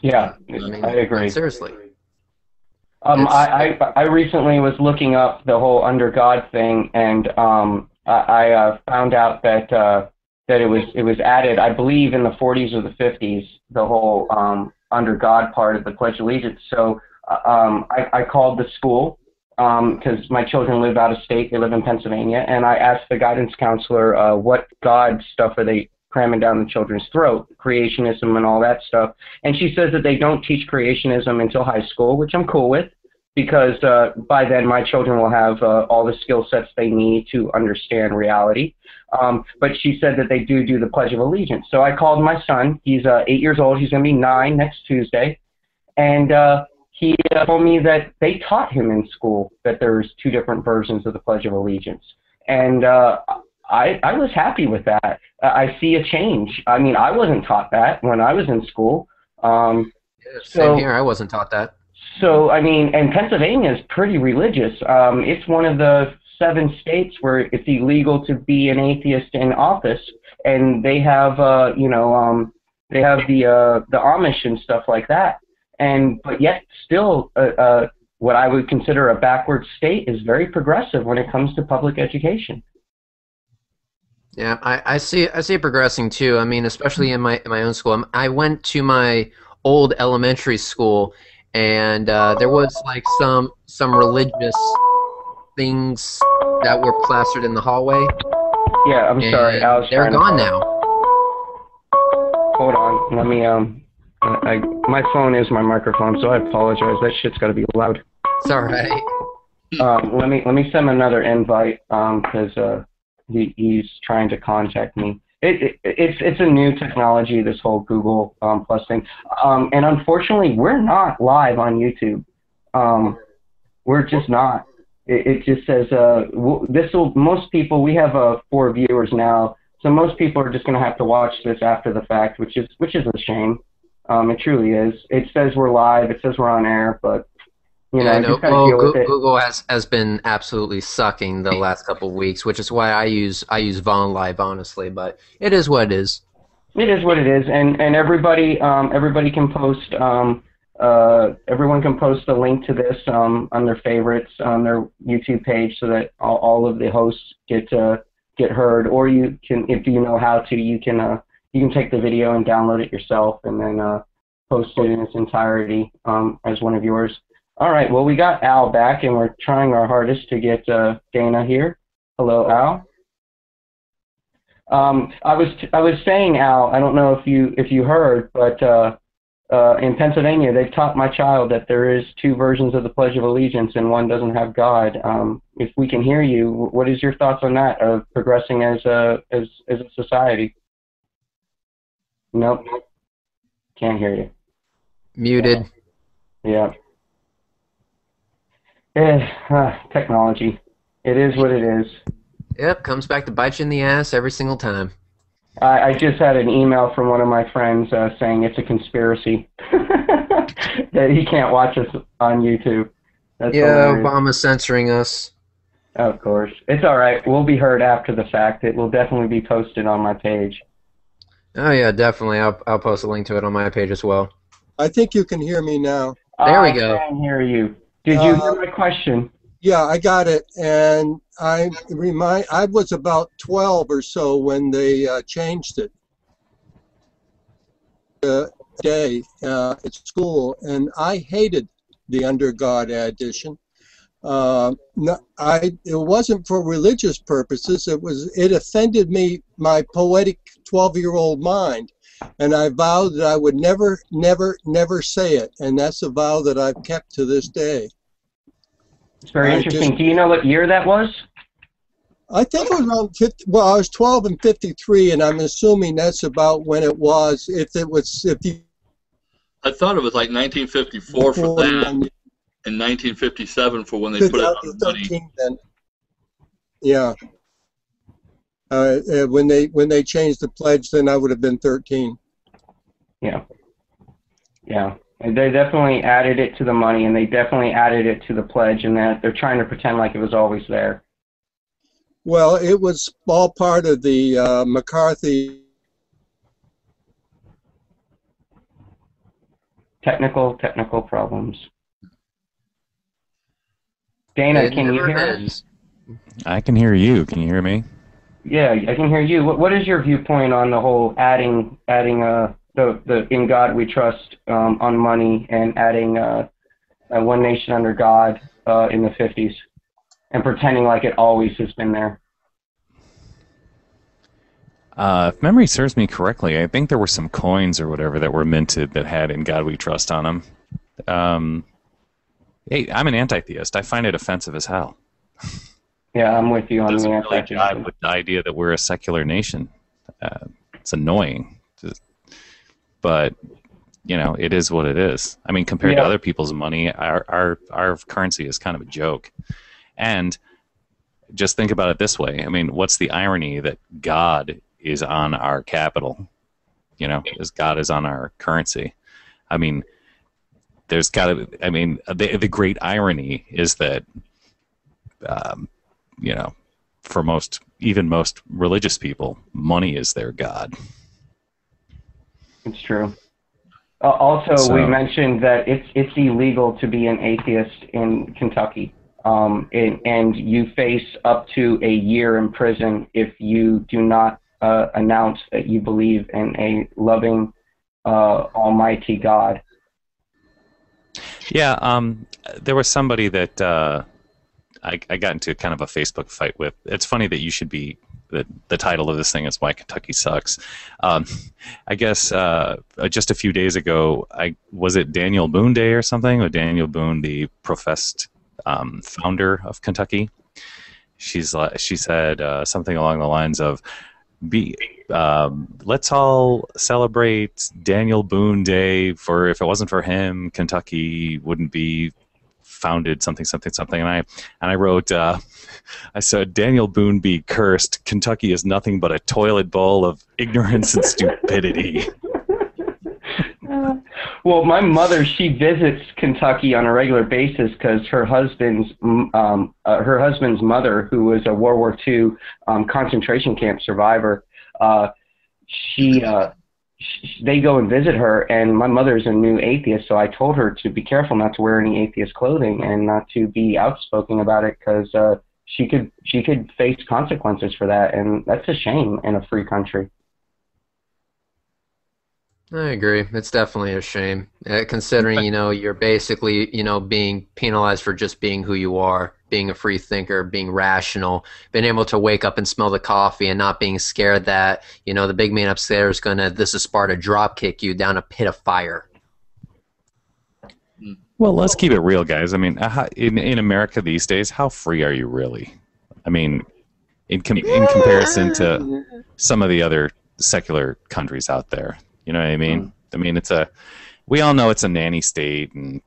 Yeah, I agree. Seriously. I recently was looking up the whole under God thing, and I found out that it was added, I believe, in the 40s or the 50s, the whole under God part of the Pledge of Allegiance. So I called the school. Because my children live out of state, they live in Pennsylvania, and I asked the guidance counselor what God stuff are they cramming down the children's throat, creationism and all that stuff, and she says that they don't teach creationism until high school, which I'm cool with, because by then my children will have all the skill sets they need to understand reality, but she said that they do the Pledge of Allegiance. So I called my son. He's 8 years old. He's going to be 9 next Tuesday, and he told me that they taught him in school that there's 2 different versions of the Pledge of Allegiance. And I was happy with that. I see a change. I mean, I wasn't taught that when I was in school. Same here. I wasn't taught that. So, I mean, and Pennsylvania is pretty religious. It's one of the 7 states where it's illegal to be an atheist in office. And they have, they have the Amish and stuff like that. But yet still what I would consider a backward state is very progressive when it comes to public education. Yeah, I see it progressing too. I mean, especially in my own school. I went to my old elementary school, and there was like some religious things that were plastered in the hallway. Yeah, I'm sorry. They're gone now. Hold on. Let me my phone is my microphone, so I apologize. That shit's got to be loud. It's all right. Let me send him another invite because he's trying to contact me. It's a new technology, this whole Google Plus thing, and unfortunately, we're not live on YouTube. We're just not. It just says most people. We have 4 viewers now, so most people are just going to have to watch this after the fact, which is a shame. It truly is. It says we're live. It says we're on air, but you know, just kind of deal with it. Google has been absolutely sucking the last couple of weeks, which is why I use Vaughn Live, honestly. But it is what it is. It is what it is, and everybody can post. Everyone can post a link to this on their favorites on their YouTube page, so that all of the hosts get heard. Or you can, if you know how to, you can take the video and download it yourself, and then post it in its entirety as one of yours. All right. Well, we got Al back, and we're trying our hardest to get Dana here. Hello, Al. I was saying, Al. I don't know if you heard, but in Pennsylvania, they've taught my child that there is two versions of the Pledge of Allegiance and one doesn't have God. If we can hear you, what is your thoughts on that, of progressing as a society? Nope. Can't hear you. Muted. Yeah. Technology. It is what it is. Yep, comes back to bite you in the ass every single time. I just had an email from one of my friends saying it's a conspiracy that he can't watch us on YouTube. That's hilarious. Obama's censoring us. Of course. It's all right. We'll be heard after the fact. It will definitely be posted on my page. Oh yeah, definitely. I'll post a link to it on my page as well. I think you can hear me now. There we go. I can hear you. Did you hear my question? Yeah, I got it. And I was about 12 or so when they changed it. Day at school, and I hated the Under God addition. It wasn't for religious purposes. It offended me, my poetic 12-year-old mind, and I vowed that I would never, never, never say it. And that's a vow that I've kept to this day. It's very interesting. Do you know what year that was? I think it was around 50. Well, I was 12 and 53, and I'm assuming that's about when it was. I thought it was like 1954 for that, and 1957 for when they put it on money. Then. Yeah. When they changed the pledge, then I would have been 13. Yeah. Yeah. And they definitely added it to the money, and they definitely added it to the pledge, and that they're trying to pretend like it was always there. Well, it was all part of the McCarthy. Technical problems. Dana, can you hear us? I can hear you. Can you hear me? Yeah, I can hear you. What is your viewpoint on the whole adding the "In God We Trust" on money, and adding "One Nation Under God" in the 50s, and pretending like it always has been there? If memory serves me correctly, I think there were some coins or whatever that were minted that had "In God We Trust" on them. Hey, I'm an anti-theist. I find it offensive as hell. Yeah, I'm with you on the really jive with the idea that we're a secular nation. It's annoying. But, you know, it is what it is. I mean, compared to other people's money, our currency is kind of a joke. And just think about it this way. I mean, what's the irony that God is on our capital? You know, as God is on our currency. I mean, there's got to. I mean, the great irony is that, you know, for even most religious people, money is their God. It's true. Also, we mentioned that it's illegal to be an atheist in Kentucky, and you face up to a year in prison if you do not announce that you believe in a loving, almighty God. Yeah, there was somebody that I got into kind of a Facebook fight with. It's funny that you should be. The title of this thing is "Why Kentucky Sucks." I guess just a few days ago, was it Daniel Boone Day or something? With Daniel Boone, the professed founder of Kentucky, she said something along the lines of, let's all celebrate Daniel Boone Day, for if it wasn't for him, Kentucky wouldn't be founded, something. And I wrote, I said, Daniel Boone be cursed. Kentucky is nothing but a toilet bowl of ignorance and stupidity. Well, my mother, she visits Kentucky on a regular basis because her husband's mother, who was a World War II concentration camp survivor, they go and visit her, and my mother's a new atheist, so I told her to be careful not to wear any atheist clothing and not to be outspoken about it, because she could face consequences for that, and that's a shame in a free country. I agree. It's definitely a shame, considering, you know, you're basically, you know, being penalized for just being who you are, being a free thinker, being rational, being able to wake up and smell the coffee and not being scared that, you know, the big man upstairs is going to, this is Sparta, drop kick you down a pit of fire. Well, let's keep it real, guys. I mean, in America these days, how free are you really? I mean, in comparison to some of the other secular countries out there, you know what I mean? I mean, we all know it's a nanny state and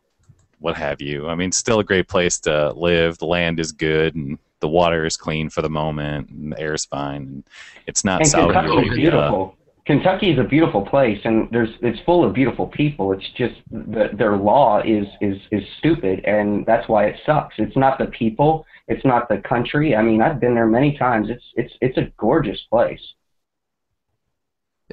what have you. I mean, still a great place to live. The land is good and the water is clean for the moment and the air is fine. And it's not Saudi Kentucky is beautiful. Kentucky is a beautiful place, and it's full of beautiful people. It's just their law is stupid, and that's why it sucks. It's not the people. It's not the country. I mean, I've been there many times. It's a gorgeous place.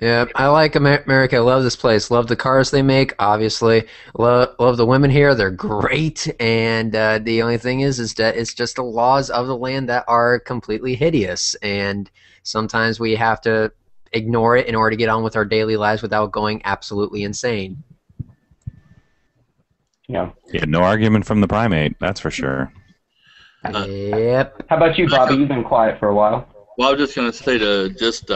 Yeah, I like America. I love this place. Love the cars they make, obviously. Love the women here. They're great. And the only thing is that it's just the laws of the land that are completely hideous. And sometimes we have to ignore it in order to get on with our daily lives without going absolutely insane. Yeah. Yeah, no argument from the primate, that's for sure. Yep. How about you, Bobby? You've been quiet for a while. Well, I was just going to say to just,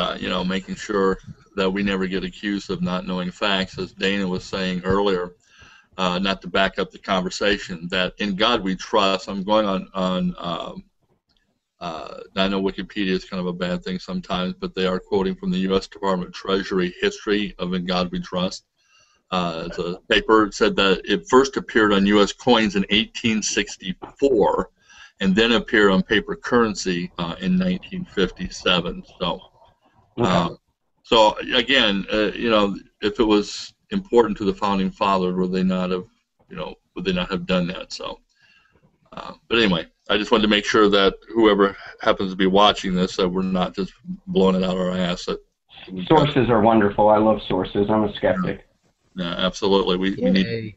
making sure that we never get accused of not knowing facts, as Dana was saying earlier, not to back up the conversation, that in God we trust. I'm going on I know Wikipedia is kind of a bad thing sometimes, but they are quoting from the U.S. Department of Treasury history of In God We Trust. The paper said that it first appeared on U.S. coins in 1864 and then appeared on paper currency in 1957. So again, if it was important to the founding fathers, would they not have done that? So, but anyway, I just wanted to make sure that whoever happens to be watching this, that we're not just blowing it out our ass. Sources are wonderful. I love sources. I'm a skeptic. Yeah, absolutely. We need.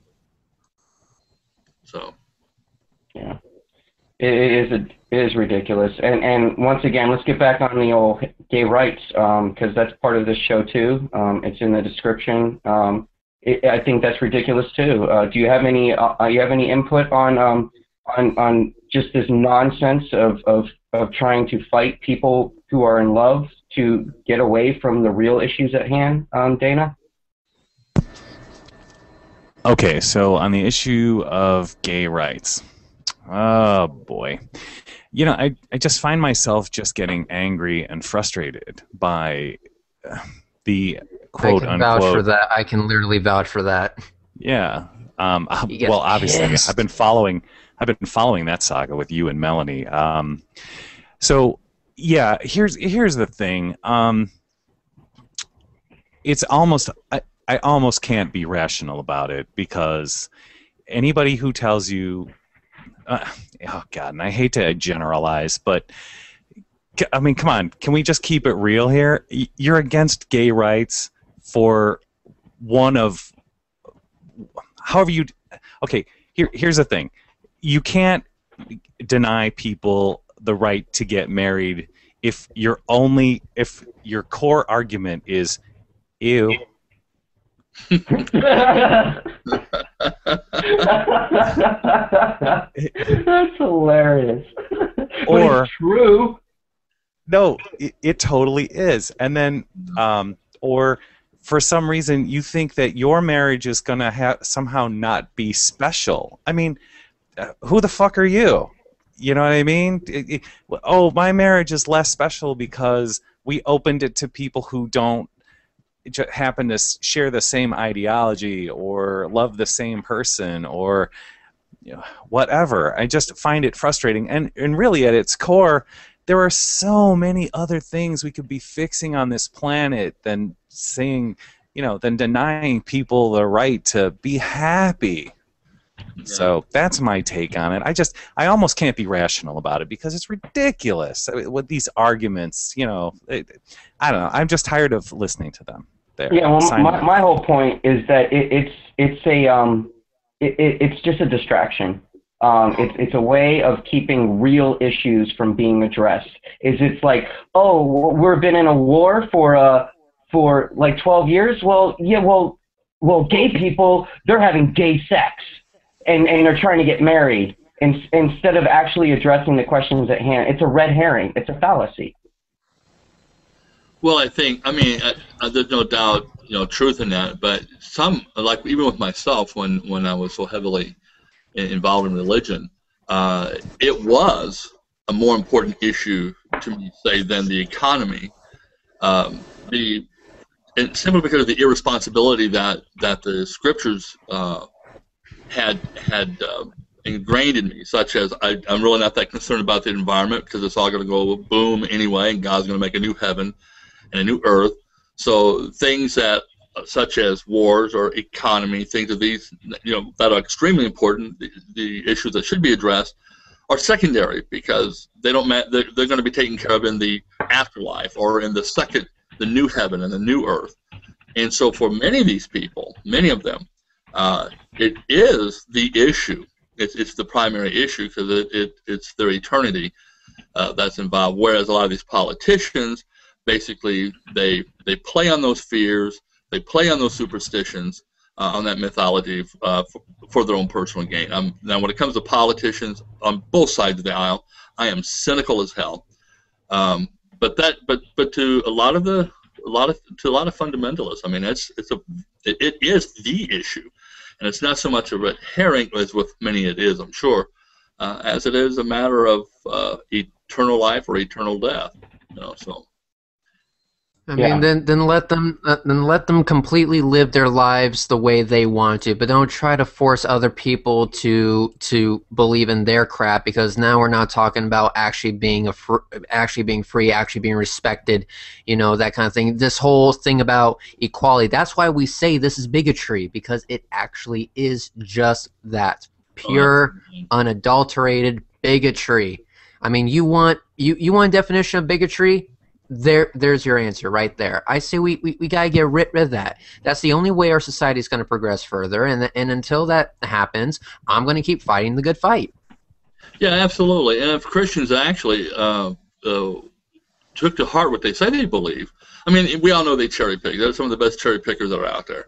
So. Yeah. It is ridiculous. And once again, let's get back on the old gay rights, because that's part of this show too. It's in the description. I think that's ridiculous too. Do you have any input on just this nonsense of trying to fight people who are in love to get away from the real issues at hand, Dana? Okay, so on the issue of gay rights, oh boy. I just find myself just getting angry and frustrated by the quote-unquote... I can vouch for that. I can literally vouch for that. Yeah. Well, obviously, pissed. I've been following that saga with you and Melanie. So, yeah, here's the thing. It's almost... I almost can't be rational about it, because anybody who tells you... oh, God, and I hate to generalize, but, I mean, come on, can we just keep it real here? You're against gay rights for one of... However you... Okay, here's the thing. You can't deny people the right to get married if your core argument is, ew. That's hilarious. But it's true. No, it totally is. And then, or for some reason, you think that your marriage is going to somehow not be special. I mean, who the fuck are you? You know what I mean? My marriage is less special because we opened it to people who don't happen to share the same ideology or love the same person or whatever. I just find it frustrating. And really at its core, there are so many other things we could be fixing on this planet than saying, than denying people the right to be happy. Yeah. So that's my take on it. I almost can't be rational about it because it's ridiculous. With these arguments, I don't know. I'm just tired of listening to them. Yeah, well, my whole point is that it's just a distraction. It's a way of keeping real issues from being addressed. It's like, oh, we've been in a war for like 12 years. Well, yeah, well, gay people, they're having gay sex, and they're trying to get married, instead of actually addressing the questions at hand. It's a red herring. It's a fallacy. Well, I mean, there's no doubt, truth in that. But some, like even with myself, when I was so heavily involved in religion, it was a more important issue to me, say, than the economy. And simply because of the irresponsibility that the scriptures had ingrained in me, such as I'm really not that concerned about the environment because it's all going to go boom anyway, and God's going to make a new heaven and a new earth. So things that such as wars or economy, things of these, that are extremely important, the issues that should be addressed, are secondary because they don't they're going to be taken care of in the afterlife or in the new heaven and the new earth. And so for many of these people, many of them, it is the issue. It's the primary issue because it's their eternity that's involved. Whereas a lot of these politicians, basically, they play on those fears, they play on those superstitions, on that mythology for their own personal gain. Now, when it comes to politicians on both sides of the aisle, I am cynical as hell. But to a lot of fundamentalists, I mean, it is the issue, and it's not so much a red herring as with many it is, I'm sure, as it is a matter of eternal life or eternal death. So. I mean, then let them completely live their lives the way they want to, but don't try to force other people to believe in their crap, because now we're not talking about actually being free, actually being respected, that kind of thing. This whole thing about equality, that's why we say this is bigotry, because it actually is just that, pure, unadulterated bigotry. I mean, you want a definition of bigotry? There's your answer right there. I say we gotta get rid of that. That's the only way our society is going to progress further. And until that happens, I'm going to keep fighting the good fight. Yeah, absolutely. And if Christians actually took to heart what they say they believe, I mean, we all know they cherry pick. They're some of the best cherry pickers that are out there.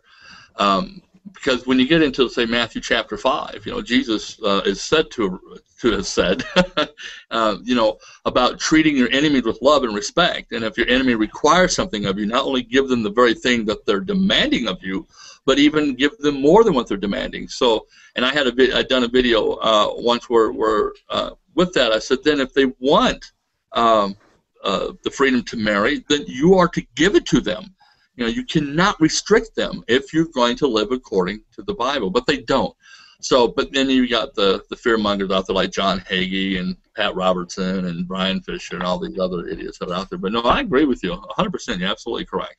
Because when you get into, say, Matthew chapter 5, Jesus is said to have said, about treating your enemies with love and respect. And if your enemy requires something of you, not only give them the very thing that they're demanding of you, but even give them more than what they're demanding. So, and I'd done a video once where with that, I said, then if they want the freedom to marry, then you are to give it to them. You cannot restrict them if you're going to live according to the Bible, but they don't. So, but then you got the fearmongers out there like John Hagee and Pat Robertson and Brian Fisher and all these other idiots that are out there. But no, I agree with you 100%. You're absolutely correct.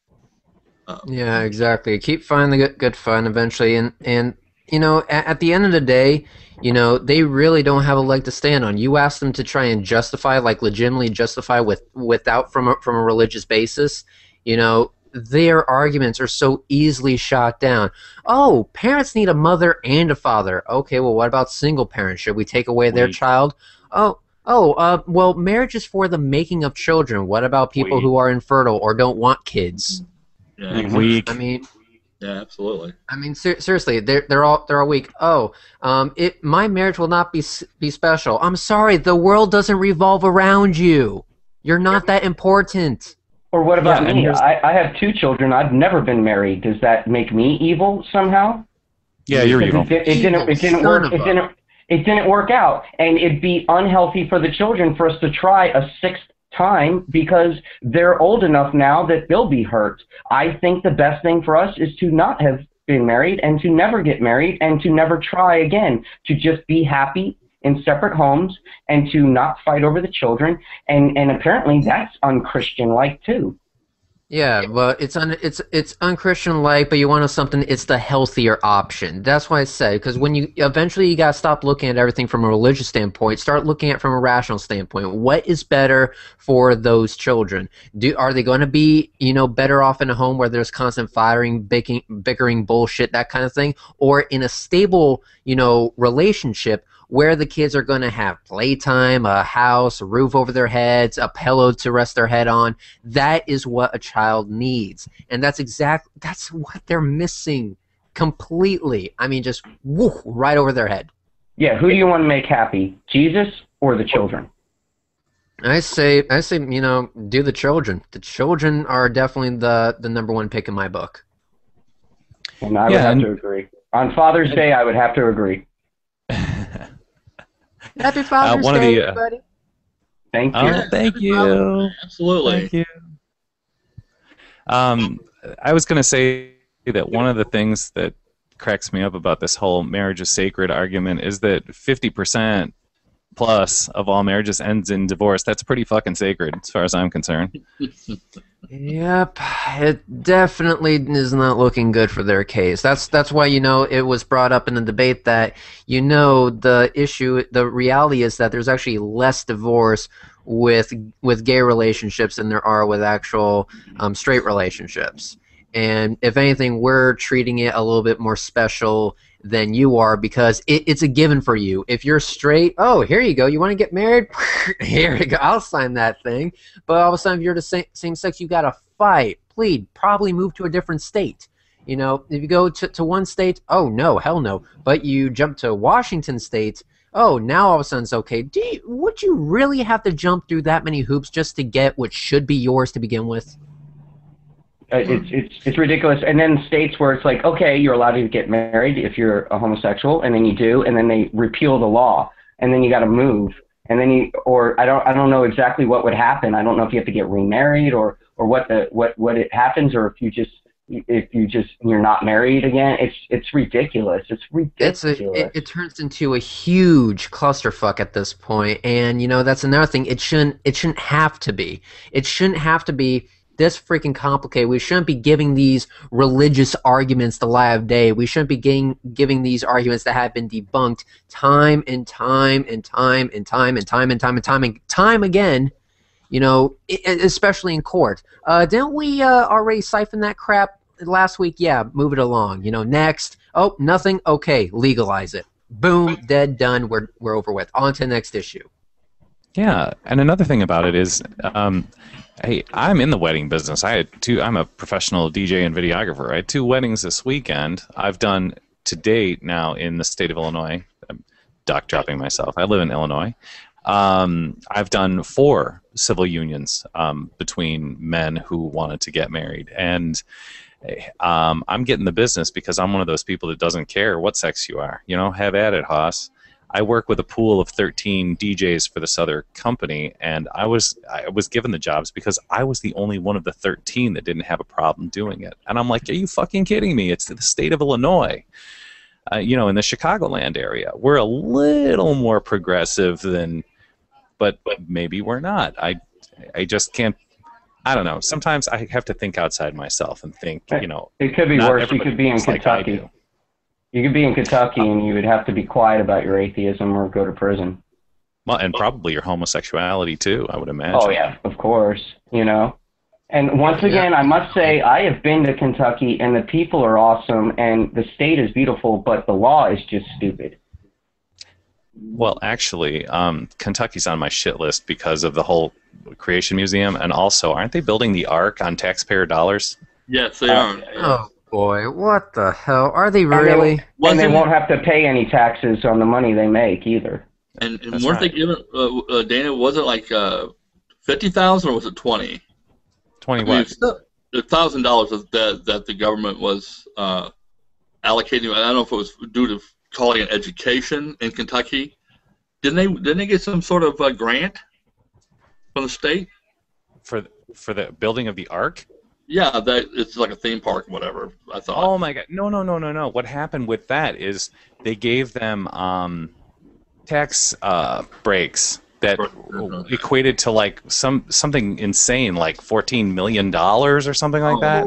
Yeah, exactly. Keep finding the good fun eventually, and at the end of the day, they really don't have a leg to stand on. You ask them to try and justify, like legitimately justify without from a religious basis, their arguments are so easily shot down. Oh, parents need a mother and a father. Okay, well, what about single parents? Should we take away their child? Well, marriage is for the making of children. What about people who are infertile or don't want kids? Yeah, weak. I mean, yeah, absolutely. I mean, seriously, they're all weak. Oh, my marriage will not be special. I'm sorry, the world doesn't revolve around you. You're not that important. Or what about me? I have 2 children. I've never been married. Does that make me evil somehow? Yeah, you're evil. It didn't work out, and it'd be unhealthy for the children for us to try a 6th time because they're old enough now that they'll be hurt. I think the best thing for us is to not have been married and to never get married and to never try again, to just be happy in separate homes and to not fight over the children, and apparently that's unchristian-like too. Yeah, well, it's unchristian-like, but you want something. It's the healthier option. That's why I said, because when you eventually gotta stop looking at everything from a religious standpoint, start looking at it from a rational standpoint. What is better for those children? Are they going to be better off in a home where there's constant fighting, bickering, bullshit, that kind of thing, or in a stable relationship where the kids are going to have playtime, a house, a roof over their heads, a pillow to rest their head on? That is what a child needs. And that's what they're missing completely. I mean, just right over their head. Yeah, who do you want to make happy, Jesus or the children? I say, do the children. The children are definitely the number 1 pick in my book. And I would have to agree. On Father's Day, I would have to agree. Happy Father's one of Day, the, everybody. Thank you. Oh, thank you. Absolutely. Thank you. I was going to say that one of the things that cracks me up about this whole marriage is sacred argument is that 50% plus of all marriages ends in divorce. That's pretty fucking sacred as far as I'm concerned. Yep, it definitely is not looking good for their case. That's why, you know, it was brought up in the debate that, you know, the reality is that there's actually less divorce with gay relationships than there are with actual straight relationships. And if anything, we're treating it a little bit more special than you are because it's a given for you. If you're straight, oh, here you go. You want to get married? Here you go. I'll sign that thing. But all of a sudden, if you're the same sex, you got to fight, plead, probably move to a different state. You know, if you go to one state, oh, no, hell no. But you jump to Washington State, oh, now all of a sudden it's okay. Would you really have to jump through that many hoops just to get what should be yours to begin with? It's ridiculous. And then states where it's like, okay, you're allowed to get married if you're a homosexual, and then you do, and then they repeal the law, and then you got to move, and then I don't know exactly what would happen. I don't know if you have to get remarried or what it happens, or if you're not married again. It's ridiculous. It's ridiculous. It turns into a huge clusterfuck at this point, and you know that's another thing. It shouldn't have to be. It shouldn't have to be this freaking complicated. We shouldn't be giving these religious arguments the light of day. We shouldn't be giving these arguments that have been debunked time and time and time and time and time and time and time and time again. You know, especially in court. Didn't we already siphon that crap last week? Yeah, move it along. You know, next. Oh, nothing. Okay, legalize it. Boom, dead, done. We're over with. On to the next issue. Yeah, and another thing about it is, hey, I'm in the wedding business. I'm a professional DJ and videographer. I had 2 weddings this weekend. I've done to date now in the state of Illinois. I'm doc dropping myself. I live in Illinois. I've done 4 civil unions between men who wanted to get married, and I'm getting the business because I'm one of those people that doesn't care what sex you are. You know, have at it, Haas. I work with a pool of 13 DJs for this other company, and I was given the jobs because I was the only one of the 13 that didn't have a problem doing it. And I'm like, are you fucking kidding me? It's the state of Illinois. You know, in the Chicagoland area, we're a little more progressive than, but maybe we're not. I just can't. I don't know. Sometimes I have to think outside myself and think, you know. It could be worse. You could be in Kentucky. Like you could be in Kentucky and you would have to be quiet about your atheism or go to prison. Well, and probably your homosexuality too, I would imagine. Oh yeah, of course. You know. And once again, I must say, I have been to Kentucky, and the people are awesome, and the state is beautiful, but the law is just stupid. Well, actually, Kentucky's on my shit list because of the whole Creation Museum, and also, aren't they building the Ark on taxpayer dollars? Yes, they are. Oh boy, what the hell? Are they really? And they won't have to pay any taxes on the money they make either. And weren't they given, Dana, was it like 50,000 or was it 20? 20 what? $1,000 that the government was allocating. I don't know if it was due to calling it education in Kentucky. Didn't they get some sort of grant from the state for the building of the Ark? Yeah, it's like a theme park, whatever. I thought. Oh my God! No! What happened with that is they gave them tax breaks that equated to like something insane, like $14 million or something like that.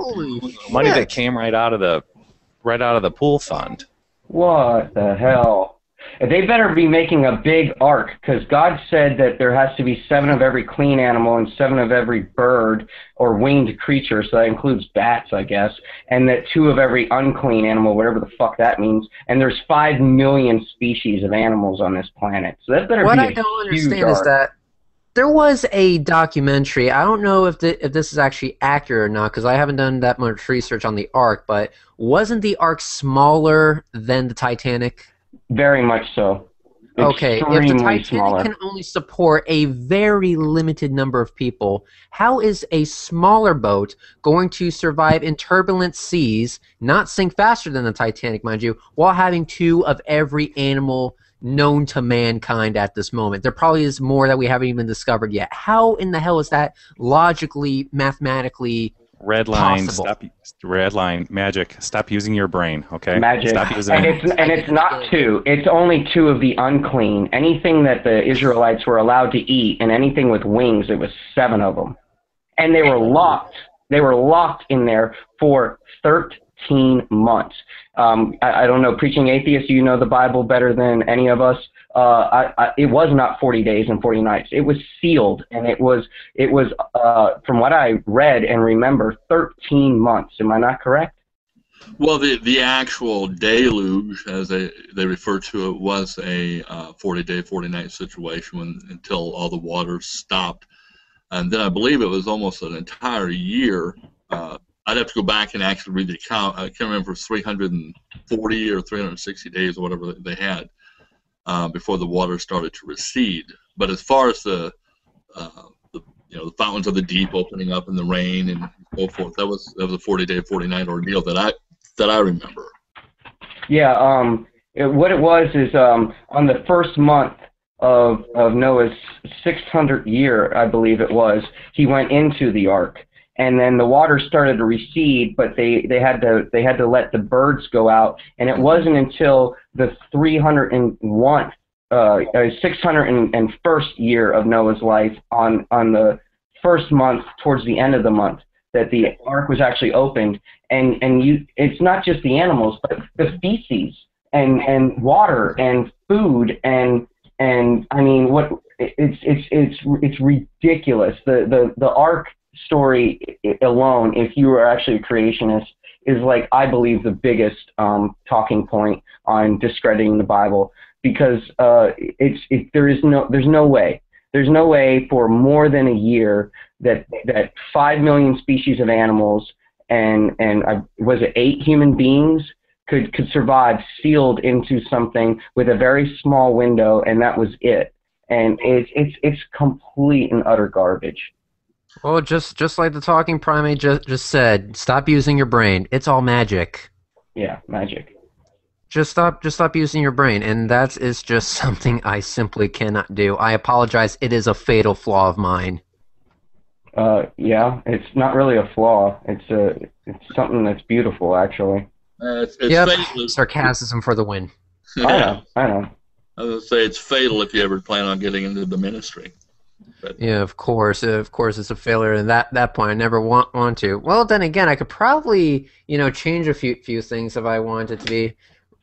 Money that came right out of the pool fund. What the hell? They better be making a big ark, because God said that there has to be 7 of every clean animal and 7 of every bird or winged creature, so that includes bats, I guess, and that 2 of every unclean animal, whatever the fuck that means, and there's 5 million species of animals on this planet. So that better be a huge ark. What I don't understand is that there was a documentary. I don't know if this is actually accurate or not, because I haven't done that much research on the Ark, but wasn't the Ark smaller than the Titanic? Very much so. Okay, if the Titanic can only support a very limited number of people, how is a smaller boat going to survive in turbulent seas, not sink faster than the Titanic, mind you, while having 2 of every animal known to mankind at this moment. There probably is more that we haven't even discovered yet. How in the hell is that logically, mathematically Red line, possible? red line, magic. Stop using your brain, okay? Magic. Stop using And it's not two. It's only two of the unclean. Anything that the Israelites were allowed to eat, and anything with wings, it was 7 of them. And they were locked. They were locked in there for 13 months. I don't know, Preaching Atheist, you know the Bible better than any of us. It was not 40 days and 40 nights. It was sealed, and it was from what I read and remember, 13 months. Am I not correct? Well, the actual deluge, as they refer to it, was a 40-day, 40-night situation until all the waters stopped. And then I believe it was almost an entire year. I'd have to go back and actually read the account. I can't remember if it was 340 or 360 days or whatever they had before the water started to recede. But as far as the fountains of the deep opening up in the rain and so forth, that was a 40-day, 40-night ordeal that I remember. Yeah. What it was is on the first month of Noah's 600th year, I believe it was, he went into the ark, and then the water started to recede, but they had to let the birds go out, and it wasn't until the 601st year of Noah's life, on the first month towards the end of the month, that the ark was actually opened, and it's not just the animals, but the feces and water and food and I mean, it's ridiculous. The ark story alone, if you were actually a creationist, is like, I believe, the biggest talking point on discrediting the Bible, because there's no way for more than a year that 5 million species of animals and was it 8 human beings could survive sealed into something with a very small window, and that was it. And it's complete and utter garbage. Well, just like the talking primate just said, stop using your brain. It's all magic. Yeah, magic. Just stop using your brain, and that is just something I simply cannot do. I apologize. It is a fatal flaw of mine. Yeah, it's not really a flaw. It's something that's beautiful, actually. It's yep, fatal. Sarcasm for the win. I know. I was going to say it's fatal if you ever plan on getting into the ministry. But. Yeah, of course, it's a failure. And that point, I never want to. Well, then again, I could probably change a few things if I wanted to be.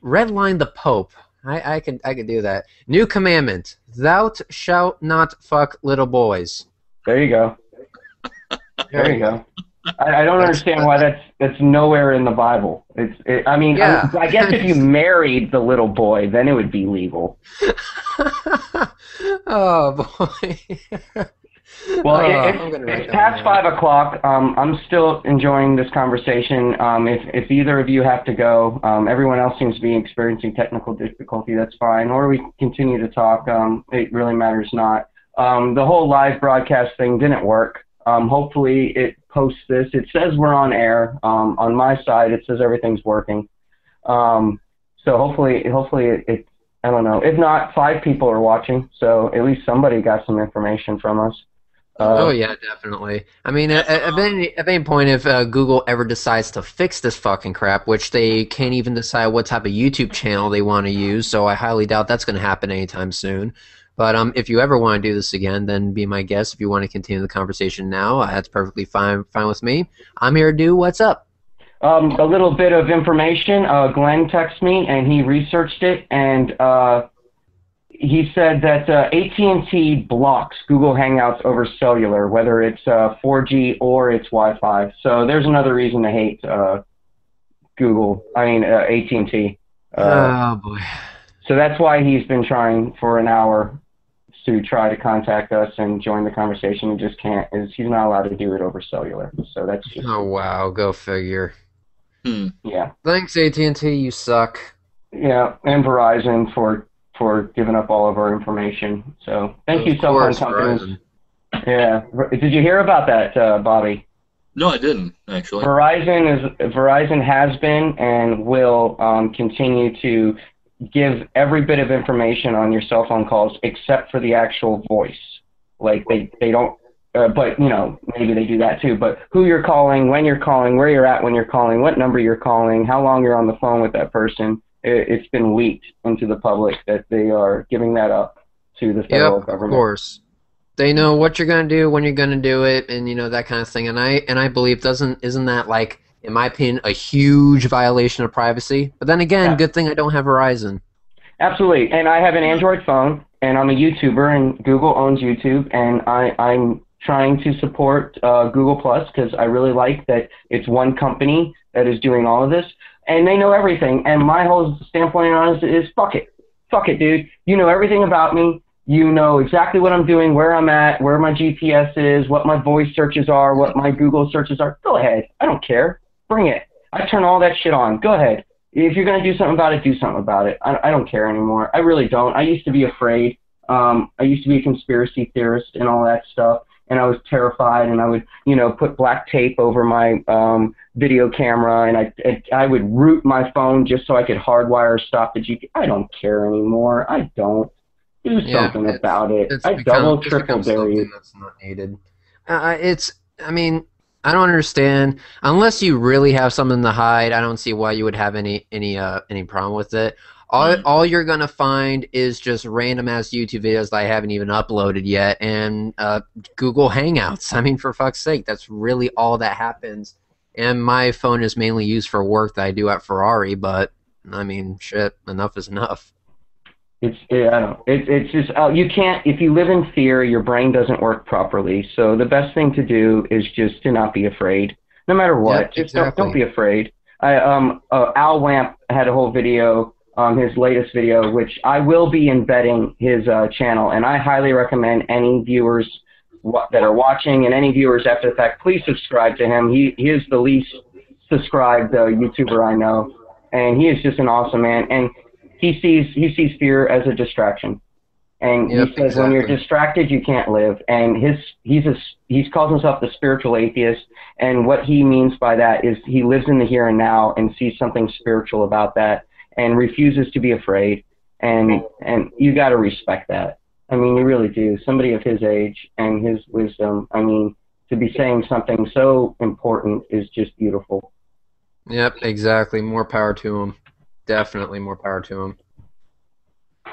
Redline the Pope. I could do that. New commandment: Thou shalt not fuck little boys. There you go. There you go. I don't understand why that's nowhere in the Bible. I guess if you married the little boy, then it would be legal. Oh boy. Well, it's past 5 o'clock. I'm still enjoying this conversation. If either of you have to go, everyone else seems to be experiencing technical difficulty. That's fine. Or we continue to talk. It really matters not. The whole live broadcast thing didn't work. Hopefully it posts this. It says we're on air. On my side, it says everything's working. So hopefully it I don't know. If not, 5 people are watching, so at least somebody got some information from us. Oh yeah, definitely. I mean, at any point, if Google ever decides to fix this fucking crap, which they can't even decide what type of YouTube channel they want to use, so I highly doubt that's going to happen anytime soon. But if you ever want to do this again, then be my guest. If you want to continue the conversation now, that's perfectly fine with me. I'm here to do what's up. A little bit of information. Glenn texted me, and he researched it, and he said that AT&T blocks Google Hangouts over cellular, whether it's 4G or it's Wi-Fi. So there's another reason to hate AT&T. Oh boy. So that's why he's been trying for an hour to try to contact us and join the conversation. He just can't. He's not allowed to do it over cellular. So that's just. Oh wow, go figure. Yeah. Thanks, AT&T. You suck. Yeah, and Verizon for giving up all of our information. So thank you, cell phone companies. Verizon. Yeah. Did you hear about that, Bobby? No, I didn't actually. Verizon has been and will continue to give every bit of information on your cell phone calls except for the actual voice. Like they don't, but you know, maybe they do that too. But who you're calling, when you're calling, where you're at when you're calling, what number you're calling, how long you're on the phone with that person. It's been leaked into the public that they are giving that up to the federal government. Of course. They know what you're gonna do, when you're gonna do it, and you know, that kind of thing. And I believe isn't that, like, in my opinion, a huge violation of privacy? But then again, Yeah. good thing I don't have Verizon. Absolutely. And I have an Android phone, and I'm a YouTuber, and Google owns YouTube, and I'm trying to support Google Plus because I really like that it's one company that is doing all of this, and they know everything. And my whole standpoint on it is fuck it. Fuck it, dude. You know everything about me. You know exactly what I'm doing, where I'm at, where my GPS is, what my voice searches are, what my Google searches are. Go ahead. I don't care. Bring it. I turn all that shit on. Go ahead. If you're going to do something about it, do something about it. I don't care anymore. I really don't. I used to be afraid. I used to be a conspiracy theorist and all that stuff, and I was terrified, and I would, you know, put black tape over my video camera, and I would root my phone just so I could hardwire stop the GPS. I don't care anymore. I don't. Do something about it. I double, triple dare you. That's not needed. I mean, I don't understand. Unless you really have something to hide, I don't see why you would have any problem with it. All you're gonna find is just random ass YouTube videos that I haven't even uploaded yet, and Google Hangouts. I mean, for fuck's sake, that's really all that happens. And my phone is mainly used for work that I do at Ferrari, but I mean, shit, enough is enough. I don't know. It's just you can't, if you live in fear, your brain doesn't work properly. So the best thing to do is just to not be afraid, no matter what. Yep, just exactly. don't be afraid. Wamp had a whole video, his latest video, which I will be embedding his channel, and I highly recommend any viewers that are watching and any viewers after the fact, please subscribe to him. He is the least subscribed YouTuber I know, and he is just an awesome man. And he sees fear as a distraction, and he says when you're distracted you can't live. And he calls himself the spiritual atheist, and what he means by that is he lives in the here and now and sees something spiritual about that and refuses to be afraid. And you got to respect that. I mean, you really do. Somebody of his age and his wisdom, I mean, to be saying something so important is just beautiful. Yep, exactly. More power to him. Definitely more power to him.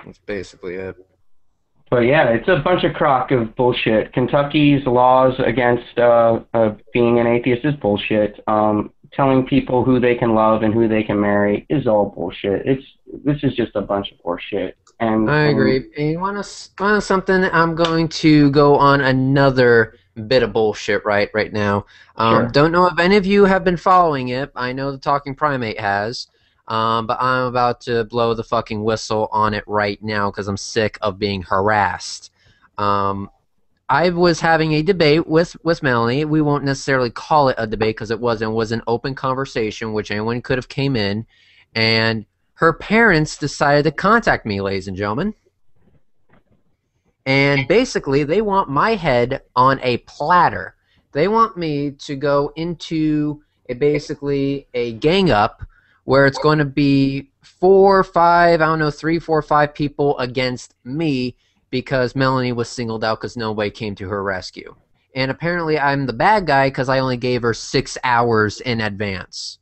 That's basically it. But yeah, it's a bunch of crock of bullshit. Kentucky's laws against being an atheist is bullshit. Telling people who they can love and who they can marry is all bullshit. This is just a bunch of horseshit. And I agree. And you want something? I'm going to go on another bit of bullshit right now. Sure. Don't know if any of you have been following it. I know the Talking Primate has. But I'm about to blow the fucking whistle on it right now because I'm sick of being harassed. I was having a debate with Melanie. We won't necessarily call it a debate because it wasn't. It was an open conversation which anyone could have came in. And her parents decided to contact me, ladies and gentlemen. And basically, they want my head on a platter. They want me to go into basically a gang up where it's going to be 4 or 5, I don't know, 3, 4, 5 people against me because Melanie was singled out because nobody came to her rescue. And apparently I'm the bad guy because I only gave her 6 hours in advance.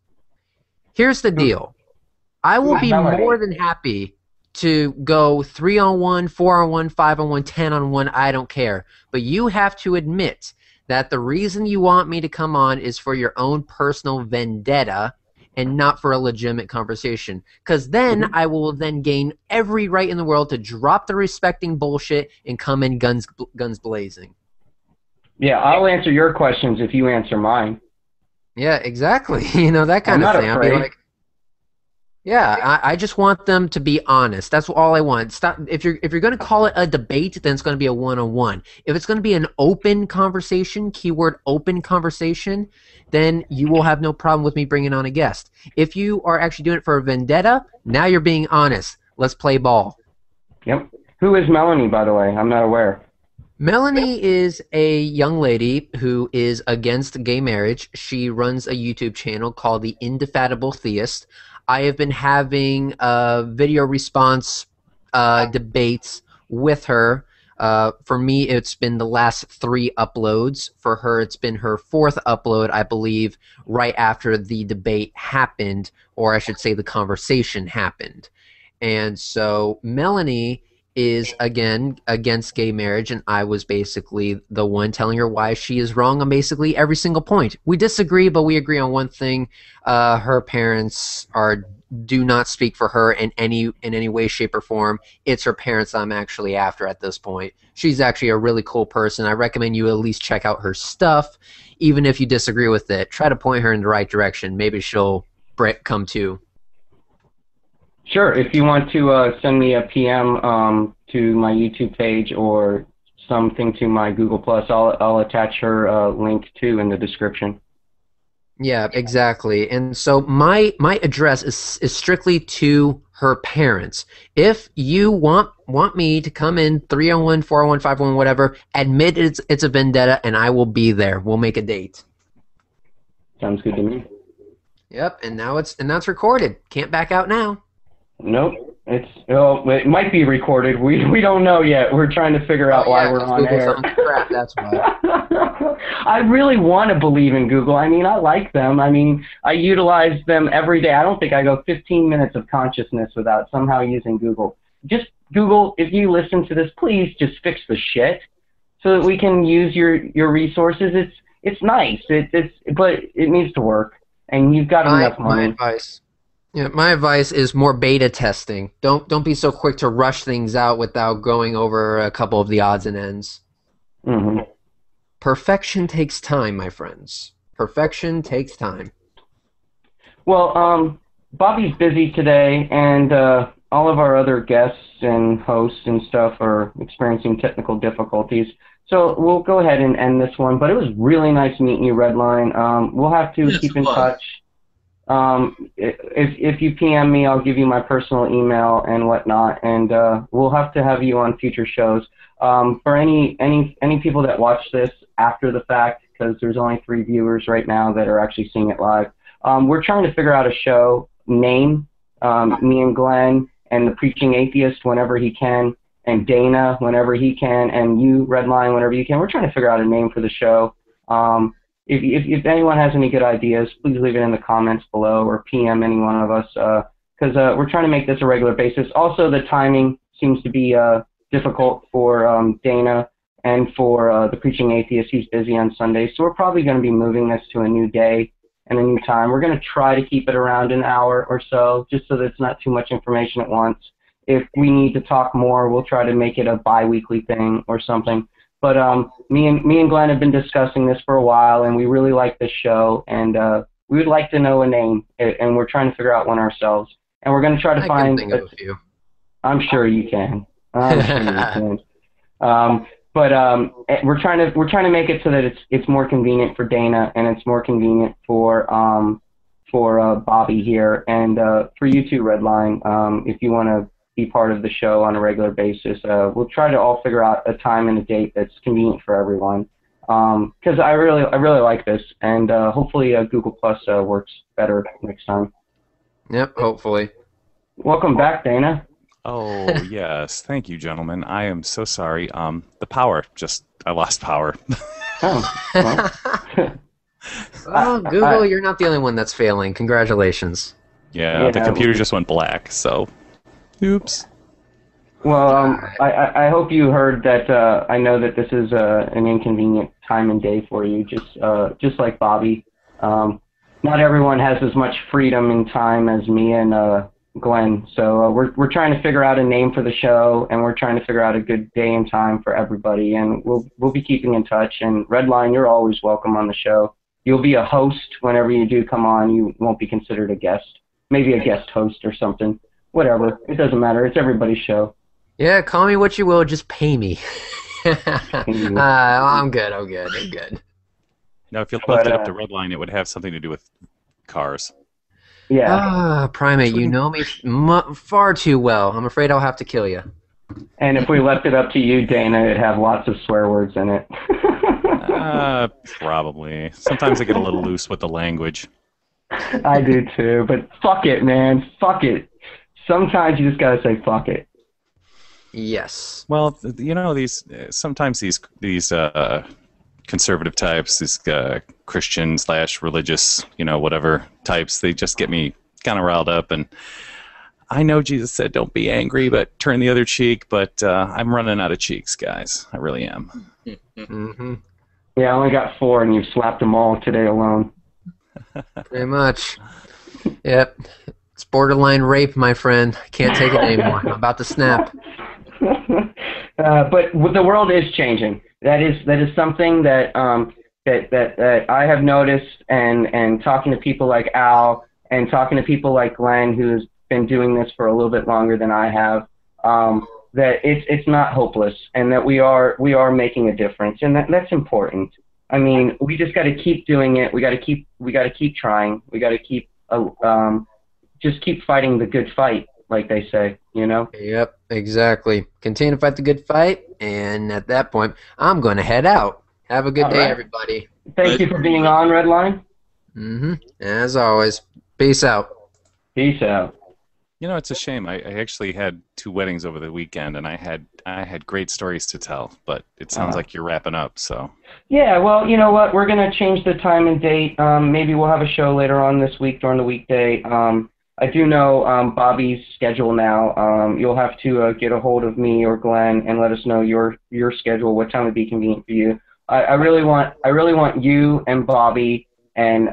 Here's the deal. I will be more than happy to go 3-on-1, 4-on-1, 5-on-1, 10-on-1, I don't care. But you have to admit that the reason you want me to come on is for your own personal vendetta and not for a legitimate conversation. Because then I will then gain every right in the world to drop the respecting bullshit and come in guns blazing. Yeah, I'll answer your questions if you answer mine. Yeah, exactly. You know, that kind of thing. I'll be like, yeah, I just want them to be honest. That's all I want. Stop. If you're going to call it a debate, then it's going to be a one-on-one. If it's going to be an open conversation, keyword open conversation, then you will have no problem with me bringing on a guest. If you are actually doing it for a vendetta, now you're being honest. Let's play ball. Yep. Who is Melanie, by the way? I'm not aware. Melanie is a young lady who is against gay marriage. She runs a YouTube channel called the IndefatigableTheist. I have been having video response debates with her. For me, it's been the last 3 uploads. For her, it's been her 4th upload, I believe, right after the debate happened, or I should say the conversation happened. And so Melanie is, again, against gay marriage, and I was basically the one telling her why she is wrong on basically every single point. We disagree, but we agree on one thing. Her parents do not speak for her in any way, shape, or form. It's her parents I'm actually after at this point. She's actually a really cool person. I recommend you at least check out her stuff, even if you disagree with it. Try to point her in the right direction. Maybe she'll come to. Sure. If you want to send me a PM to my YouTube page or something to my Google+, I'll attach her link too in the description. Yeah, exactly. And so my address is strictly to her parents. If you want me to come in 301, 401, 501, whatever, admit it's a vendetta, and I will be there. We'll make a date. Sounds good to me. Yep, and now it's recorded. Can't back out now. Nope. It might be recorded. We don't know yet. We're trying to figure out why we're on air. Crap, that's why. I really want to believe in Google. I mean, I like them. I mean, I utilize them every day. I don't think I go 15 minutes of consciousness without somehow using Google. Just Google, if you listen to this, please just fix the shit so that we can use your resources. It's nice. But it needs to work. And you've got enough money. My advice. Yeah, my advice is more beta testing. Don't be so quick to rush things out without going over a couple of the odds and ends. Mm-hmm. Perfection takes time, my friends. Perfection takes time. Well, Bobby's busy today, and all of our other guests and hosts and stuff are experiencing technical difficulties. So we'll go ahead and end this one. But it was really nice meeting you, Redline. We'll have to keep in touch. If you PM me, I'll give you my personal email and whatnot, and we'll have to have you on future shows. For any people that watch this after the fact, because there's only 3 viewers right now that are actually seeing it live, we're trying to figure out a show name. Me and Glenn and the Preaching Atheist whenever he can, and Dana whenever he can, and you, Redline, whenever you can. We're trying to figure out a name for the show. If anyone has any good ideas, please leave it in the comments below or PM any one of us, because we're trying to make this a regular basis. Also, the timing seems to be difficult for Dana and for the Preaching Atheist. He's busy on Sundays, so we're probably going to be moving this to a new day and a new time. We're going to try to keep it around an hour or so, just so that it's not too much information at once. If we need to talk more, we'll try to make it a bi-weekly thing or something. But me and Glenn have been discussing this for a while, and we really like this show, and we would like to know a name, and we're trying to figure out one ourselves. And we're going to try to find. I can think of a few. I'm sure you can. I'm sure you can. But we're trying to make it so that it's more convenient for Dana, and it's more convenient for Bobby here, and for you too, Redline. If you want to be part of the show on a regular basis, we'll try to all figure out a time and a date that's convenient for everyone. Because I really like this, and hopefully Google Plus works better next time. Yep, hopefully. Welcome back, Dana. Oh, yes. Thank you, gentlemen. I am so sorry. The power, I lost power. Oh, well. Well, Google, you're not the only one that's failing. Congratulations. Yeah, the computer just went black, so oops. Well, I hope you heard that. I know that this is an inconvenient time and day for you, just like Bobby. Not everyone has as much freedom and time as me and Glenn. So we're trying to figure out a name for the show, and we're trying to figure out a good day and time for everybody. And we'll be keeping in touch. And Redline, you're always welcome on the show. You'll be a host whenever you do come on. You won't be considered a guest. Maybe a guest host or something. Whatever. It doesn't matter. It's everybody's show. Yeah, call me what you will. Just pay me. I'm good. Now, if you lifted up the red line, it would have something to do with cars. Yeah. Primate, you know me far too well. I'm afraid I'll have to kill you. And if we left it up to you, Dana, it'd have lots of swear words in it. Probably. Sometimes I get a little loose with the language. I do too, but fuck it, man. Fuck it. Sometimes you just gotta say fuck it. Yes. Well, you know, sometimes these conservative types, these Christian / religious, whatever types, they just get me kind of riled up. And I know Jesus said, "Don't be angry, but turn the other cheek." But I'm running out of cheeks, guys. I really am. Mm-hmm. Yeah, I only got 4, and you've slapped them all today alone. Pretty much. Yep. It's borderline rape, my friend. I can't take it anymore. I'm about to snap. But the world is changing. That is something that that I have noticed, and talking to people like Al and talking to people like Glenn, who's been doing this for a little bit longer than I have, that it's not hopeless, and that we are making a difference, and that's important. I mean, we just got to keep doing it. We got to keep trying. We got to keep just keep fighting the good fight, like they say, Yep, exactly. Continue to fight the good fight, and at that point, I'm going to head out. Have a good day, everybody. Thank you for being on, Redline. Mm-hmm. As always. Peace out. Peace out. It's a shame. I actually had 2 weddings over the weekend, and I had great stories to tell. But it sounds like you're wrapping up. So. Yeah. Well, you know what? We're gonna change the time and date. Maybe we'll have a show later on this week during the weekday. I do know Bobby's schedule now. You'll have to get a hold of me or Glenn and let us know your schedule. What time would be convenient for you? I really want you and Bobby and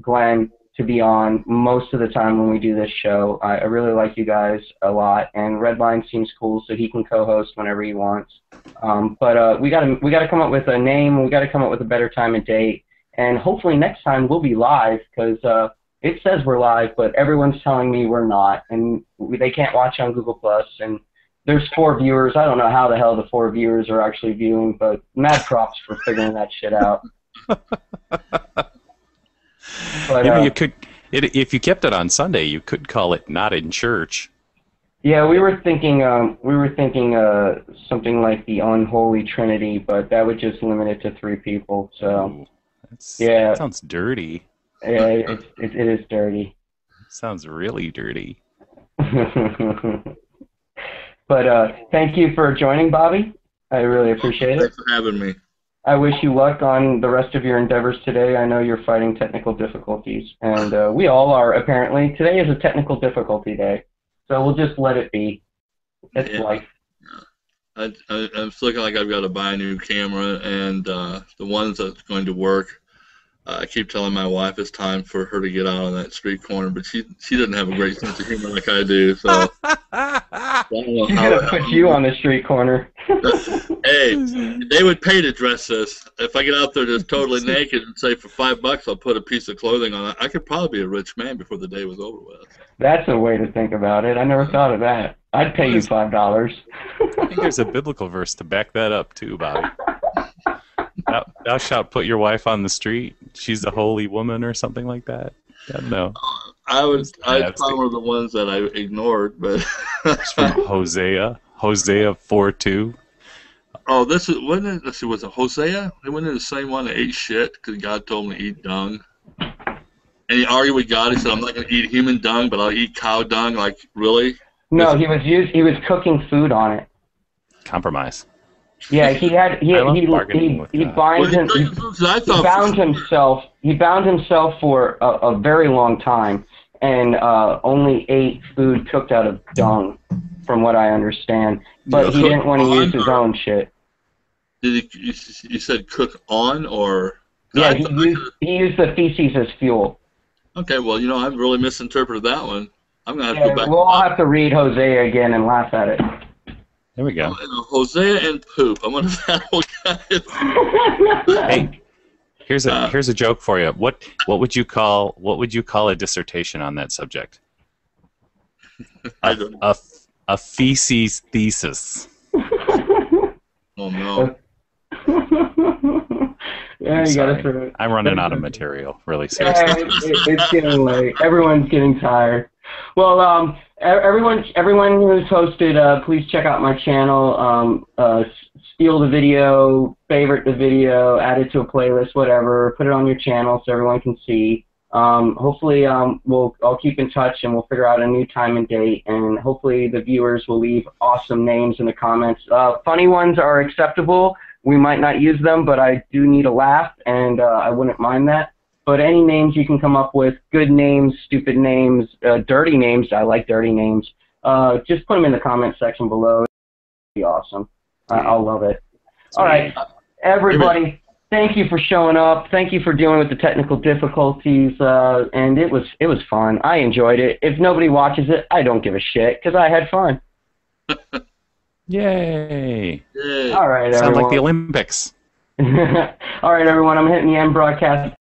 Glenn to be on most of the time when we do this show. I really like you guys a lot, and Redline seems cool, so he can co-host whenever he wants. But we gotta come up with a name. We gotta come up with a better time and date, and hopefully next time we'll be live, because it says we're live, but everyone's telling me we're not, and they can't watch on Google+, and there's 4 viewers. I don't know how the hell the 4 viewers are actually viewing, but mad props for figuring that shit out. But, you could, if you kept it on Sunday, you could call it "Not in Church." Yeah, we were thinking something like the Unholy Trinity, but that would just limit it to 3 people. So, that sounds dirty. Yeah, it is dirty. Sounds really dirty. But thank you for joining, Bobby. I really appreciate it. Thanks for having me. I wish you luck on the rest of your endeavors today. I know you're fighting technical difficulties, and we all are, apparently. Today is a technical difficulty day, so we'll just let it be. It's life. I'm looking like I've got to buy a new camera, and the ones that's going to work, I keep telling my wife it's time for her to get out on that street corner, but she doesn't have a great sense of humor like I do, so I don't know She's going to put you on the street corner. Hey, they would pay to dress this. If I get out there just totally naked and say for $5 I'll put a piece of clothing on it, I could probably be a rich man before the day was over with. That's a way to think about it. I never thought of that. I'd pay you $5. I think there's a biblical verse to back that up too, Bobby. Thou shalt put your wife on the street. She's a holy woman or something like that. I don't know. I found one of the ones that I ignored, but it's from Hosea 4:2. Oh, this is was it Hosea? It wasn't the same one that ate shit because God told him to eat dung. And he argued with God. He said, "I'm not going to eat human dung, but I'll eat cow dung." Like, really? No, he was cooking food on it. Compromise. Yeah, he bound himself for a very long time, and only ate food cooked out of dung, from what I understand. But he didn't want to use his own shit. Did you said cook on, or? Yeah, he used the feces as fuel. Okay, well, I've really misinterpreted that one. I'm gonna have to go back. We'll all have to read Hosea again and laugh at it. There we go. Hosea and poop. I'm gonna battle guys. Hey, here's a joke for you. What would you call a dissertation on that subject? I don't know. A feces thesis. Oh no. Yeah, you gotta throw it. I'm running out of material. Really seriously. Yeah, it's getting late. Everyone's getting tired. Well, everyone who's hosted, please check out my channel. Steal the video, favorite the video, add it to a playlist, whatever. Put it on your channel so everyone can see. Hopefully, I'll keep in touch and we'll figure out a new time and date. And hopefully, the viewers will leave awesome names in the comments. Funny ones are acceptable. We might not use them, but I do need a laugh, and I wouldn't mind that. But any names you can come up with, good names, stupid names, dirty names. I like dirty names. Just put them in the comment section below. It'd be awesome. I'll love it. All right, everybody. Thank you for showing up. Thank you for dealing with the technical difficulties, and it was fun. I enjoyed it. If nobody watches it, I don't give a shit because I had fun. Yay! Yay. All right, Sound everyone. like the Olympics. All right, everyone. I'm hitting the end broadcast.